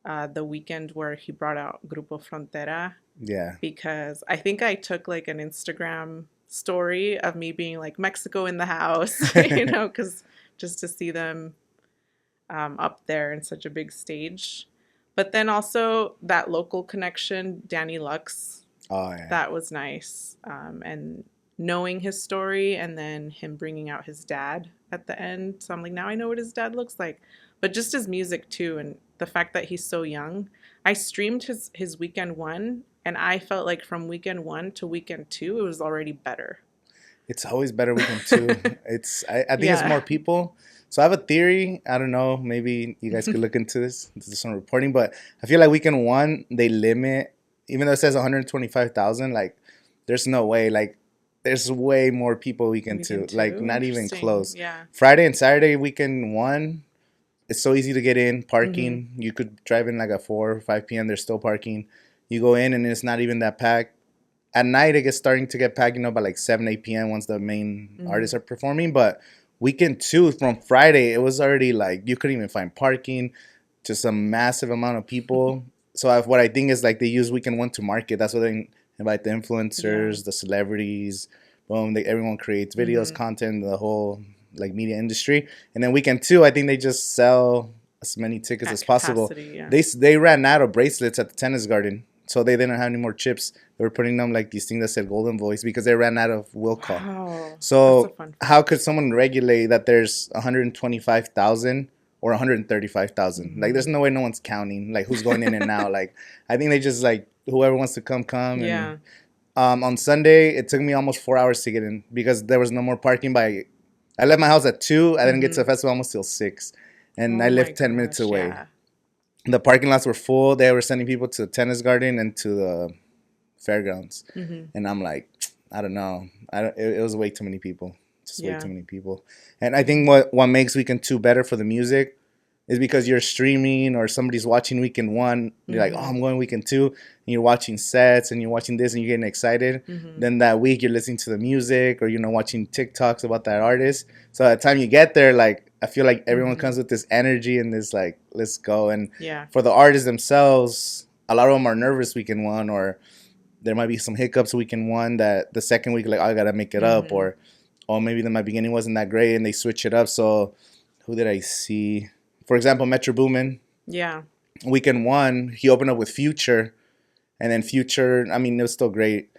the weekend where he brought out Grupo Frontera. Yeah. Because I think I took like an Instagram story of me being like Mexico in the house, you know, because just to see them up there in such a big stage. But then also that local connection, Danny Lux. Oh, yeah. That was nice. And knowing his story and then him bringing out his dad at the end. So I'm like, now I know what his dad looks like. But just his music too. And the fact that he's so young. I streamed his weekend 1. And I felt like from weekend 1 to weekend 2, it was already better. It's always better weekend 2. I think it's more people. So I have a theory. I don't know. Maybe you guys could look into this. This is some reporting. But I feel like weekend 1, they limit, even though it says 125,000, like there's no way. Like there's way more people weekend 2. Like not even close. Yeah. Friday and Saturday, weekend 1, it's so easy to get in. Parking. Mm-hmm. You could drive in like at 4 or 5 p.m. There's still parking. You go in and it's not even that packed. At night, it gets starting to get packed, by like 7, 8 p.m. once the main artists are performing. But weekend 2 from Friday, it was already like you couldn't even find parking. Just a massive amount of people. So what I think is like they use weekend 1 to market. That's why they invite the influencers, the celebrities. Boom, everyone creates videos, content, the whole like media industry. And then weekend 2, I think they just sell as many tickets as possible. Yeah. They ran out of bracelets at the tennis garden. So they didn't have any more chips. They were putting them like these things that said Golden Voice because they ran out of will call. Wow, so how could someone regulate that there's 125,000 or 135,000? Like there's no way no one's counting like who's going in and out. Like I think they just like whoever wants to come. Yeah. And on Sunday it took me almost 4 hours to get in because there was no more parking. I left my house at 2. I didn't get to the festival almost till 6, and I lived 10 minutes away. Yeah. The parking lots were full. They were sending people to the tennis garden and to the fairgrounds. And I'm like, I don't know. It was way too many people. Just way too many people. And I think what makes weekend 2 better for the music is because you're streaming or somebody's watching weekend 1. You're like, oh, I'm going weekend 2. And you're watching sets and you're watching this and you're getting excited. Then that week you're listening to the music or, watching TikToks about that artist. So by the time you get there, like, I feel like everyone comes with this energy and this like, let's go. And for the artists themselves, a lot of them are nervous weekend 1, or there might be some hiccups weekend 1 that the second week, like, oh, I got to make it up. Or maybe my beginning wasn't that great and they switch it up. So who did I see? For example, Metro Boomin. Yeah. Weekend 1, he opened up with Future. And then Future, I mean, it was still great.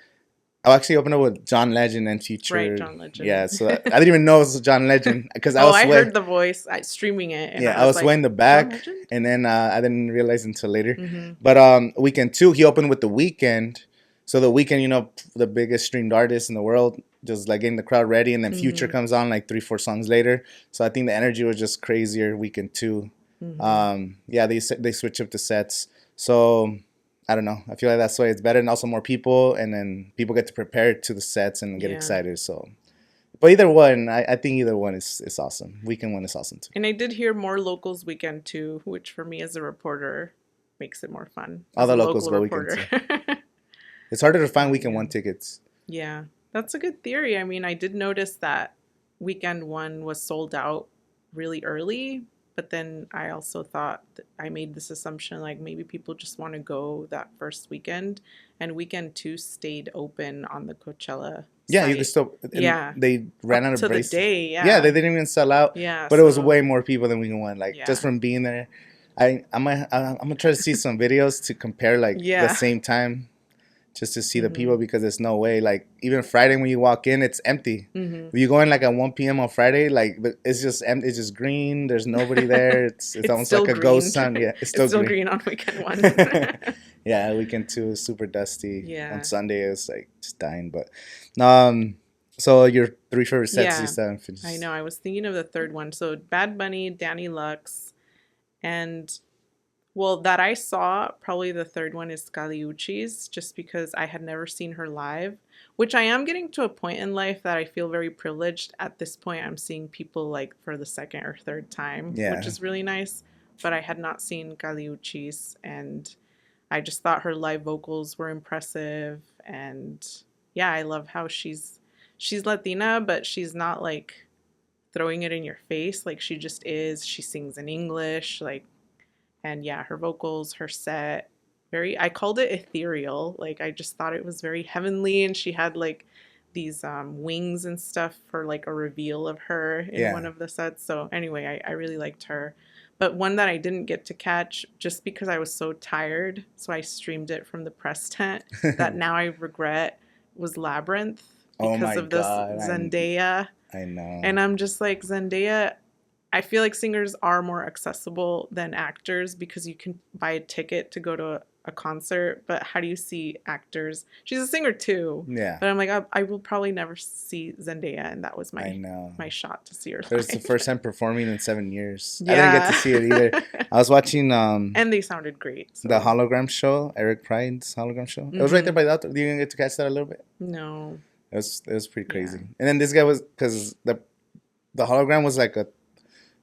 I actually opened up with John Legend and Future. Right, John Legend. Yeah, so I didn't even know it was John Legend because I heard the voice streaming it. And I was way in the back, and then I didn't realize until later. But weekend 2, he opened with The Weeknd. So The Weeknd, the biggest streamed artist in the world, just like getting the crowd ready, and then Future comes on like 3-4 songs later. So I think the energy was just crazier weekend 2. They switch up the sets. So I don't know. I feel like that's why it's better, and also more people, and then people get to prepare to the sets and get excited. So, but either one, I think either one is awesome. Weekend 1 is awesome too. And I did hear more locals weekend 2, which for me as a reporter makes it more fun. All the locals go weekend 2. It's harder to find weekend 1 tickets. Yeah, that's a good theory. I mean, I did notice that weekend 1 was sold out really early. But then I also thought that I made this assumption, like maybe people just want to go that first weekend, and weekend 2 stayed open on the Coachella site. You could still. They ran out of bracelets. The day. Yeah, they didn't even sell out. Yeah, but it was way more people than weekend 1. Like just from being there, I'm gonna try to see some videos to compare like the same time. Just to see the people, because there's no way. Like even Friday when you walk in, it's empty. When you go in like at 1 p.m. on Friday, like it's just empty. It's just green. There's nobody there. It's almost like a ghost town. Yeah, it's still green on weekend 1. Yeah, weekend 2 is super dusty. Yeah. On Sunday it's like just dying. But so your 3 favorite sets you still haven't finished. I know. I was thinking of the third one. So Bad Bunny, Danny Lux, and that I saw, probably the third one is Scaliucci's, just because I had never seen her live, Which I am getting to a point in life that I feel very privileged. At this point, I'm seeing people like for the second or third time, which is really nice. But I had not seen Caliuchis, and I just thought her live vocals were impressive. And yeah, I love how she's Latina, but she's not like throwing it in your face. Like she just is. She sings in English, like, and yeah, her vocals, her set, I called it ethereal. Like I just thought it was very heavenly, and she had like these wings and stuff for like a reveal of her in one of the sets. So anyway, I really liked her. But one that I didn't get to catch just because I was so tired, so I streamed it from the press tent, that now I regret, was Labyrinth because of this Zendaya. I know. And I'm just like, Zendaya, I feel like singers are more accessible than actors because you can buy a ticket to go to a concert, but how do you see actors? She's a singer too. Yeah. But I'm like, I will probably never see Zendaya, and that was my shot to see her live. It was the first time performing in 7 years. Yeah. I didn't get to see it either. I was watching and they sounded great. So. The hologram show, Eric Pride's hologram show. Mm-hmm. It was right there by the outdoor. Did you get to catch that a little bit? No. It was pretty crazy. Yeah. And then this guy was, because the hologram was like it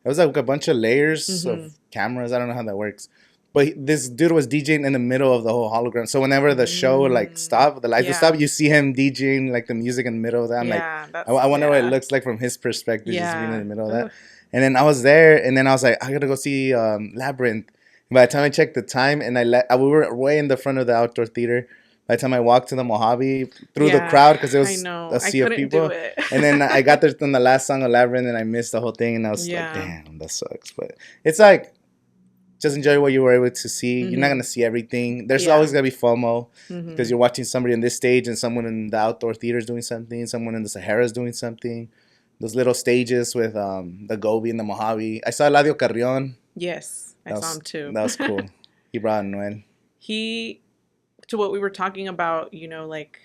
was like a bunch of layers of cameras. I don't know how that works. But this dude was DJing in the middle of the whole hologram. So whenever the show would like stop, the lights would stop, you see him DJing like the music in the middle of that. I'm like, I wonder what it looks like from his perspective, just being in the middle of that. And then I was there, and then I was like, I gotta go see Labyrinth. By the time I checked the time, and we were way in the front of the outdoor theater. By the time I walked to the Mojave through the crowd, because it was a sea of people, and then I got there on the last song of Labyrinth, and I missed the whole thing, and I was like, damn, that sucks. But it's like, just enjoy what you were able to see. You're not gonna see everything. There's always gonna be FOMO because you're watching somebody on this stage and someone in the outdoor theater is doing something, someone in the Sahara is doing something. Those little stages with the Gobi and the Mojave. I saw Eladio Carrion. Yes, I saw him too. That was cool. He brought Noel. To what we were talking about, you know, like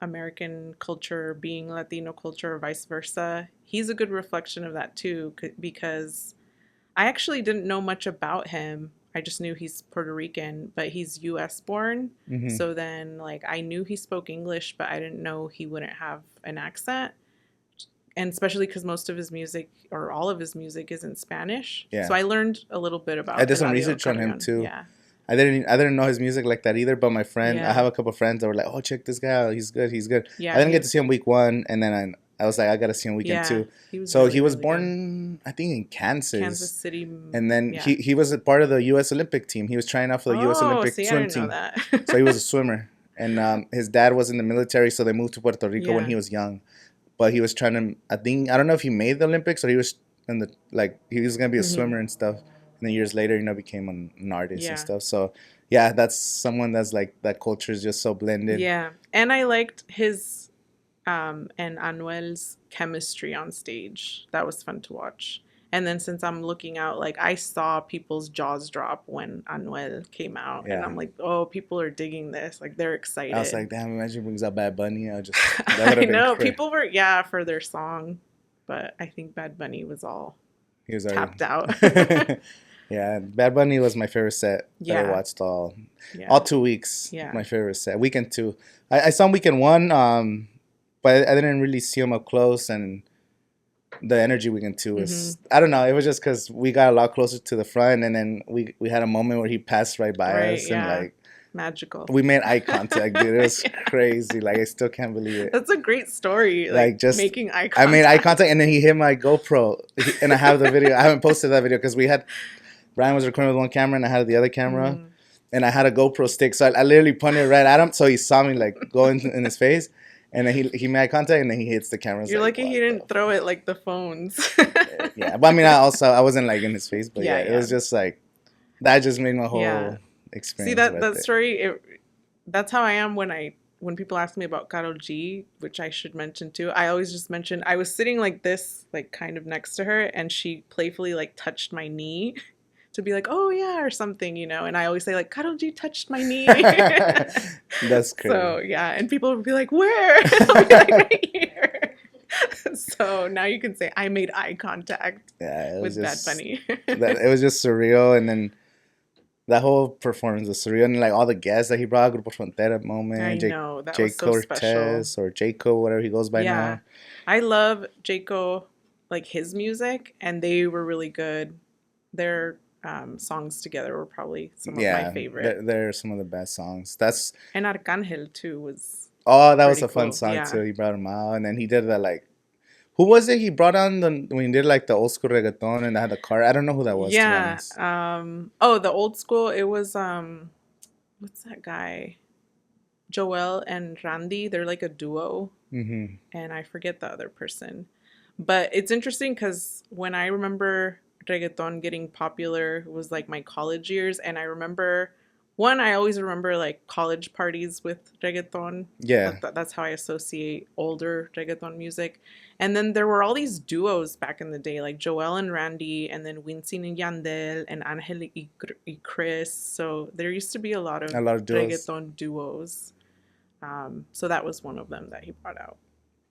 American culture being Latino culture or vice versa. He's a good reflection of that too, because I actually didn't know much about him. I just knew he's Puerto Rican, but he's U.S. born. Mm-hmm. So then, like, I knew he spoke English, but I didn't know he wouldn't have an accent. And especially because most of his music, or all of his music, is in Spanish. Yeah. So I learned a little bit about. I did some research on him too. Yeah. I didn't know his music like that either, but my friend, I have a couple of friends that were like, "Oh, check this guy out. He's good. He's good." Yeah. I didn't get to see him week 1, and then I was like, I gotta see him weekend 2. He was born, I think, in Kansas City, and then he was a part of the U.S. Olympic team. He was trying out for the U.S. Olympic swim team. So he was a swimmer, and his dad was in the military, so they moved to Puerto Rico when he was young. But he was trying to, I don't know if he made the Olympics or he was he was gonna be a swimmer and stuff. And then years later, became an artist and stuff. So, yeah, that's someone that's like, that culture is just so blended. Yeah. And I liked his and Anuel's chemistry on stage. That was fun to watch. And then since I'm looking out, like, I saw people's jaws drop when Anuel came out. Yeah. And I'm like, oh, people are digging this. Like, they're excited. I was like, damn, imagine it brings out Bad Bunny. I know. People were, for their song. But I think Bad Bunny was tapped out. Yeah, Bad Bunny was my favorite set that I watched all 2 weeks. Yeah. My favorite set. Weekend 2. I saw him weekend 1, but I didn't really see him up close, and the energy weekend 2 was, I don't know, it was just because we got a lot closer to the front, and then we had a moment where he passed right by us, and like, magical. We made eye contact, dude. It was crazy. Like, I still can't believe it. That's a great story. Like just making eye contact. I made eye contact, and then he hit my GoPro, and I have the video. I haven't posted that video because Brian was recording with one camera, and I had the other camera, and I had a GoPro stick, so I literally pointed right at him, so he saw me like go in his face, and then he made eye contact, and then he hits the camera. You're lucky he didn't throw it like the phones. Yeah, but I mean, I wasn't like in his face, but it was just like, that just made my whole experience. See that story? That's how I am when people ask me about Karol G, which I should mention too. I always just mention I was sitting like this, like kind of next to her, and she playfully like touched my knee. To be like, oh yeah, or something, and I always say like, Karol G touched my knee. That's crazy. So yeah, and people would be like, where? And I'll be like, right here. So now you can say I made eye contact with Bad Bunny. It was just surreal, and then that whole performance was surreal, and like all the guests that he brought, Grupo Frontera moment, I know, that Jay was so special. Cortez or Jayco, whatever he goes by now. I love Jayco, like his music, and they were really good. Their songs together were probably some of my favorite. They're some of the best songs. And Arcangel too was. Oh, that was a cool. fun song too. He brought him out, and then he did that like. Who was it? He brought on when he did like the old school reggaeton and they had the car. I don't know who that was. Yeah. The old school. It was what's that guy? Joel and Randy. They're like a duo. Mm-hmm. And I forget the other person. But it's interesting because when I remember reggaeton getting popular, it was like my college years, and I remember. I always remember like college parties with reggaeton. Yeah. That's how I associate older reggaeton music. And then there were all these duos back in the day, like Joel and Randy, and then Winston and Yandel, and Angel y Chris. So there used to be a lot of duos. Reggaeton duos. So that was one of them that he brought out.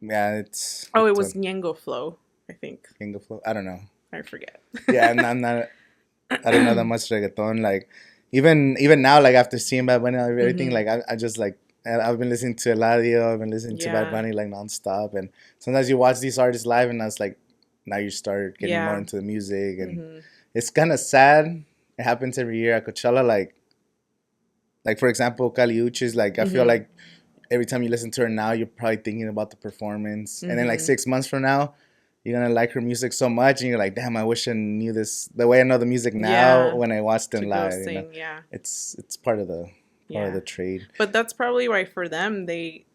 Yeah, it was Ñengo Flow, I think. Ñengo Flow? I don't know. I forget. Yeah, I'm not. I don't know that much reggaeton. Like, even now, like after seeing Bad Bunny and everything, mm-hmm. like I just like I've been listening to Eladio, I've been listening to Bad Bunny like nonstop, and sometimes you watch these artists live, and that's like now you start getting more into the music, and mm-hmm. it's kind of sad. It happens every year at Coachella, like for example, Kali Uchis. Like I feel like every time you listen to her now, you're probably thinking about the performance, and then like 6 months from now, you're gonna like her music so much, and you're like, damn, I wish I knew this the way I know the music now when I watched them live. Sing, you know? It's part of the trade. But that's probably why for them, the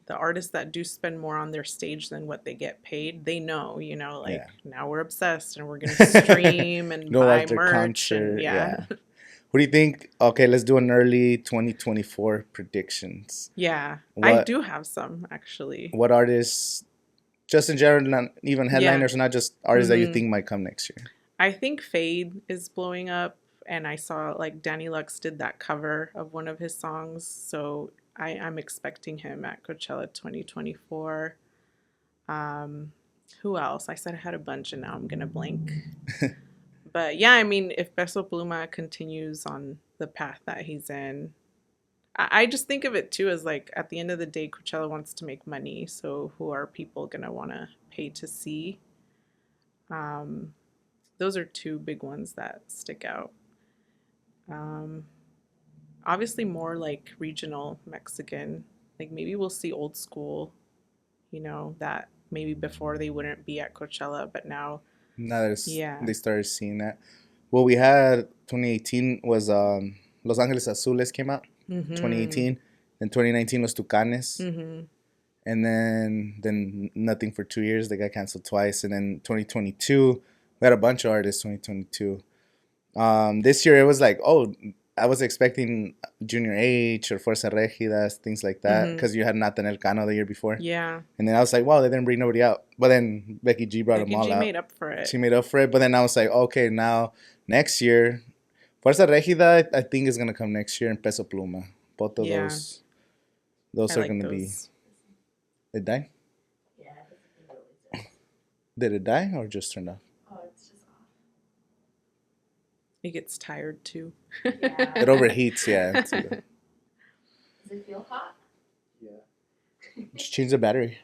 artists that do spend more on their stage than what they get paid, they know, now we're obsessed and we're gonna stream and buy merch. Concert, What do you think? Okay, let's do an early 2024 predictions. Yeah, I do have some actually. What artists? Just in general, not even headliners, not just artists that you think might come next year. I think Fade is blowing up, and I saw like Danny Lux did that cover of one of his songs, so I'm expecting him at Coachella 2024. Who else? I said I had a bunch, and now I'm gonna blank. But yeah, I mean, if Peso Pluma continues on the path that he's in. I just think of it too as like at the end of the day, Coachella wants to make money. So who are people going to want to pay to see? Those are two big ones that stick out. Obviously more like regional Mexican. Like maybe we'll see old school, that maybe before they wouldn't be at Coachella, but now they started seeing that. Well, we had 2018 was Los Angeles Azules came out. 2018, then 2019 was Tucanes, and then nothing for 2 years. They got canceled twice, and then 2022 we had a bunch of artists. 2022, this year it was like, I was expecting Junior H or Fuerza Regidas, things like that, because you had Nathaniel Cano the year before. Yeah, and then I was like, wow, they didn't bring nobody out, but then Becky G brought them all out. Becky G made up for it. She made up for it, but then I was like, okay, now next year. Fuerza Regida, I think, is going to come next year, and Peso Pluma. Both of those are going to be... It died? Yeah. Did it die or just turned off? Oh, it's just off. It gets tired, too. Yeah. It overheats, yeah. Does it feel hot? Yeah. Just change the battery.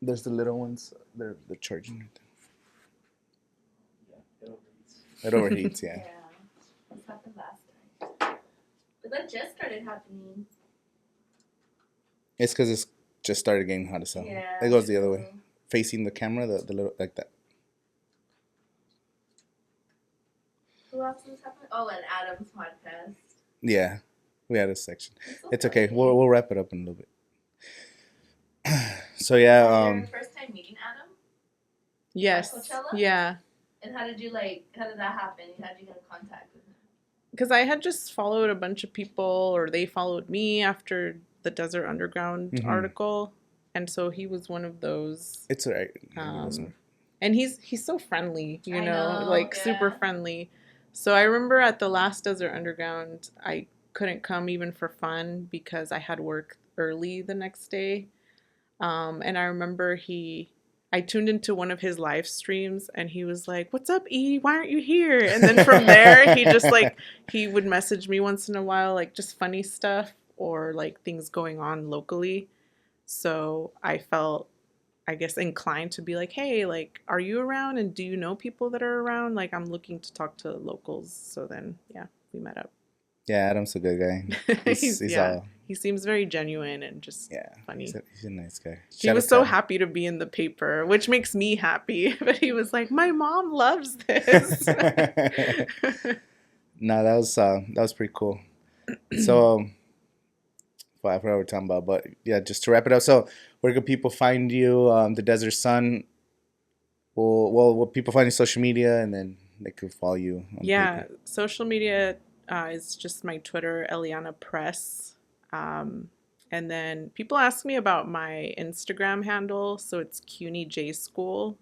There's the little ones. They're charging right there. Yeah, it overheats. Yeah. Yeah. This happened last time. But that just started happening. It's because it's just started getting hot as hell. Yeah. It goes the other way. Facing the camera, the little, like that. Who else is happening? Oh, and Adam's podcast. Yeah. We had a section. It's okay. We'll wrap it up in a little bit. So yeah, your first time meeting Adam? Yes. At Coachella? Yeah. And how did that happen? How did you get in contact with him? Because I had just followed a bunch of people, or they followed me after the Desert Underground article, and so he was one of those. It's alright. And he's so friendly, super friendly. So I remember at the last Desert Underground, I couldn't come even for fun because I had work early the next day. And I remember I I tuned into one of his live streams and he was like, "What's up, E? Why aren't you here?" And then from there, he just like, he would message me once in a while, like just funny stuff or like things going on locally. So I felt, I guess, inclined to be like, "Hey, like, are you around? And do you know people that are around? Like, I'm looking to talk to locals." So then, yeah, we met up. Yeah, Adam's a good guy. He's he seems very genuine and just funny. He's a nice guy. He was so happy to be in the paper, which makes me happy. But he was like, "My mom loves this." No, that was pretty cool. So, well, I forgot what we're talking about, but yeah, just to wrap it up. So, where can people find you? The Desert Sun. Will people find you on social media, and then they could follow you? Yeah, social media is just my Twitter, Eliana Perez. And then people ask me about my Instagram handle, so it's CUNY J School,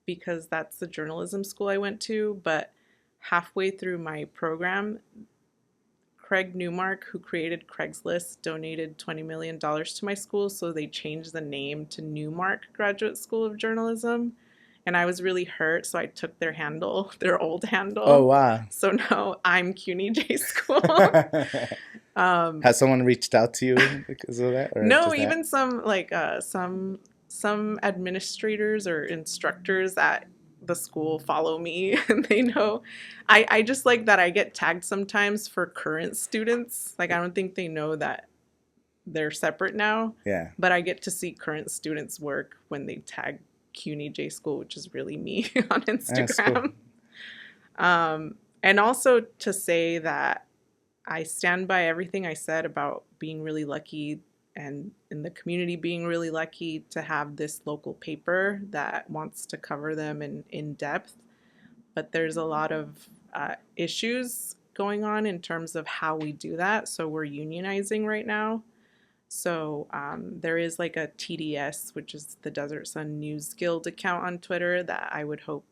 because that's the journalism school I went to. But halfway through my program, Craig Newmark, who created Craigslist, donated $20 million to my school, so they changed the name to Newmark Graduate School of Journalism. And I was really hurt, so I took their handle, their old handle. Oh, wow. So now I'm CUNY J School. Has someone reached out to you because of that? Or no, even some administrators or instructors at the school follow me and they know. I just like that I get tagged sometimes for current students. Like, I don't think they know that they're separate now. Yeah. But I get to see current students' work when they tag CUNY J School, which is really me on Instagram. Cool. And also to say that I stand by everything I said about being really lucky and in the community being really lucky to have this local paper that wants to cover them in depth. But there's a lot of issues going on in terms of how we do that. So we're unionizing right now. So there is like a TDS, which is the Desert Sun News Guild account on Twitter that I would hope,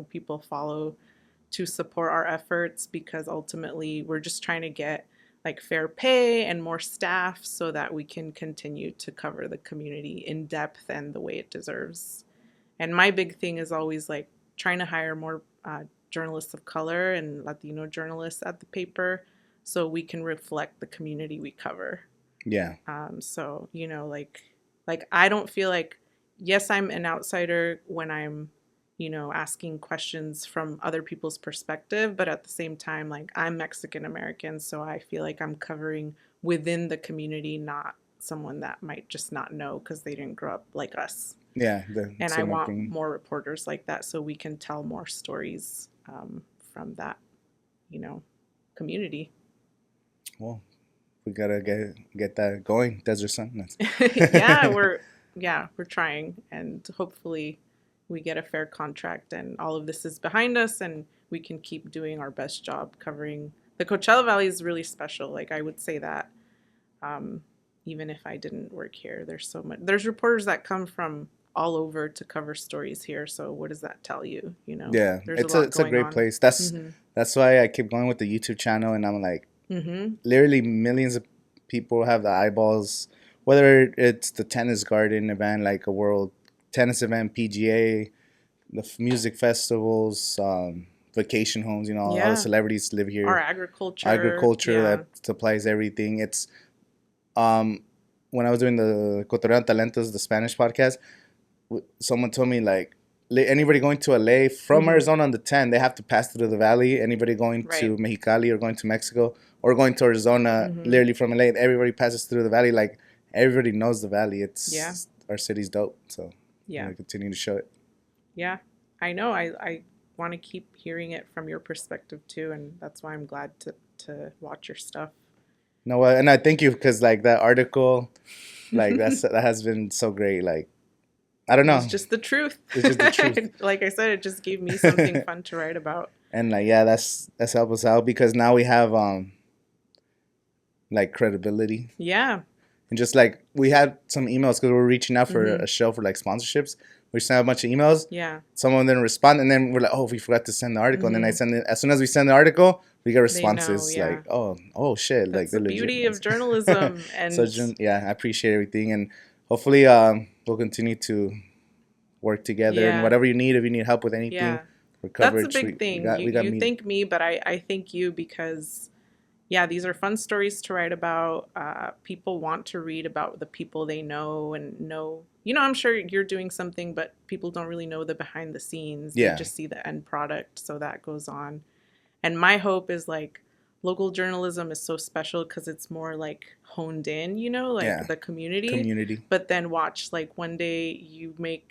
people follow to support our efforts, because ultimately we're just trying to get like fair pay and more staff so that we can continue to cover the community in depth and the way it deserves. And my big thing is always like trying to hire more journalists of color and Latino journalists at the paper so we can reflect the community we cover. Yeah. So, like I don't feel like, yes, I'm an outsider when I'm, asking questions from other people's perspective, but at the same time, like, I'm Mexican American, so I feel like I'm covering within the community, not someone that might just not know because they didn't grow up like us. Yeah. And I want more reporters like that so we can tell more stories from that, community. Well, we gotta get that going, Desert Sun. We're trying, and hopefully we get a fair contract and all of this is behind us and we can keep doing our best job covering. The Coachella Valley is really special. Like, I would say that even if I didn't work here, there's reporters that come from all over to cover stories here. So what does that tell you? Yeah, it's a great place. That's why I keep going with the YouTube channel, and I'm like, literally millions of people have the eyeballs, whether it's the tennis garden event, like a world tennis event, PGA, the music festivals, vacation homes, all the celebrities live here. Our agriculture that supplies everything. It's when I was doing the Cotorreando Talentos, the Spanish podcast, someone told me, like, anybody going to LA from Arizona on the 10, they have to pass through the valley. Anybody going to Mexicali or going to Mexico or going to Arizona, literally from LA, everybody passes through the valley. Like, everybody knows the valley. It's our city's dope. So we're continue to show it. Yeah, I know. I want to keep hearing it from your perspective too, and that's why I'm glad to watch your stuff. No, and I thank you, because like that article, like that has been so great. Like, I don't know. It's just the truth. It's just the truth. Like I said, it just gave me something fun to write about. And like, that's helped us out, because now we have like credibility. Yeah. And just like we had some emails, because we're reaching out for a show for like sponsorships. We sent a bunch of emails. Yeah. Someone didn't respond, and then we're like, oh, we forgot to send the article. And then I send it. As soon as we send the article, we get responses like, oh shit. That's like the beauty of journalism. And so I appreciate everything, and hopefully we'll continue to work together and whatever you need. If you need help with anything for coverage, that's a big thing. You thank me, but I thank you because. Yeah, these are fun stories to write about. People want to read about the people they know and know. I'm sure you're doing something, but people don't really know the behind the scenes. They just see the end product, so that goes on. And my hope is like local journalism is so special because it's more like honed in, the community. But then watch, like one day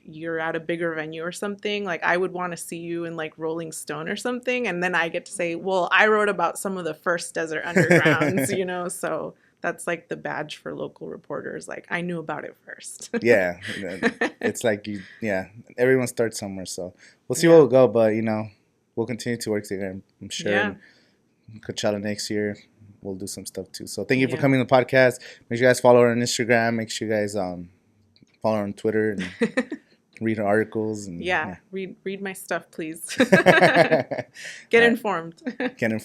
you're at a bigger venue or something. Like I would want to see you in like Rolling Stone or something, and then I get to say, well, I wrote about some of the first desert undergrounds, So that's like the badge for local reporters. Like I knew about it first. It's like everyone starts somewhere. So we'll see where we'll go, but we'll continue to work together. I'm sure. Yeah. Coachella next year, we'll do some stuff too. So thank you for coming to the podcast. Make sure you guys follow her on Instagram. Make sure you guys follow her on Twitter and read her articles. And read my stuff, please. Get informed. Get informed.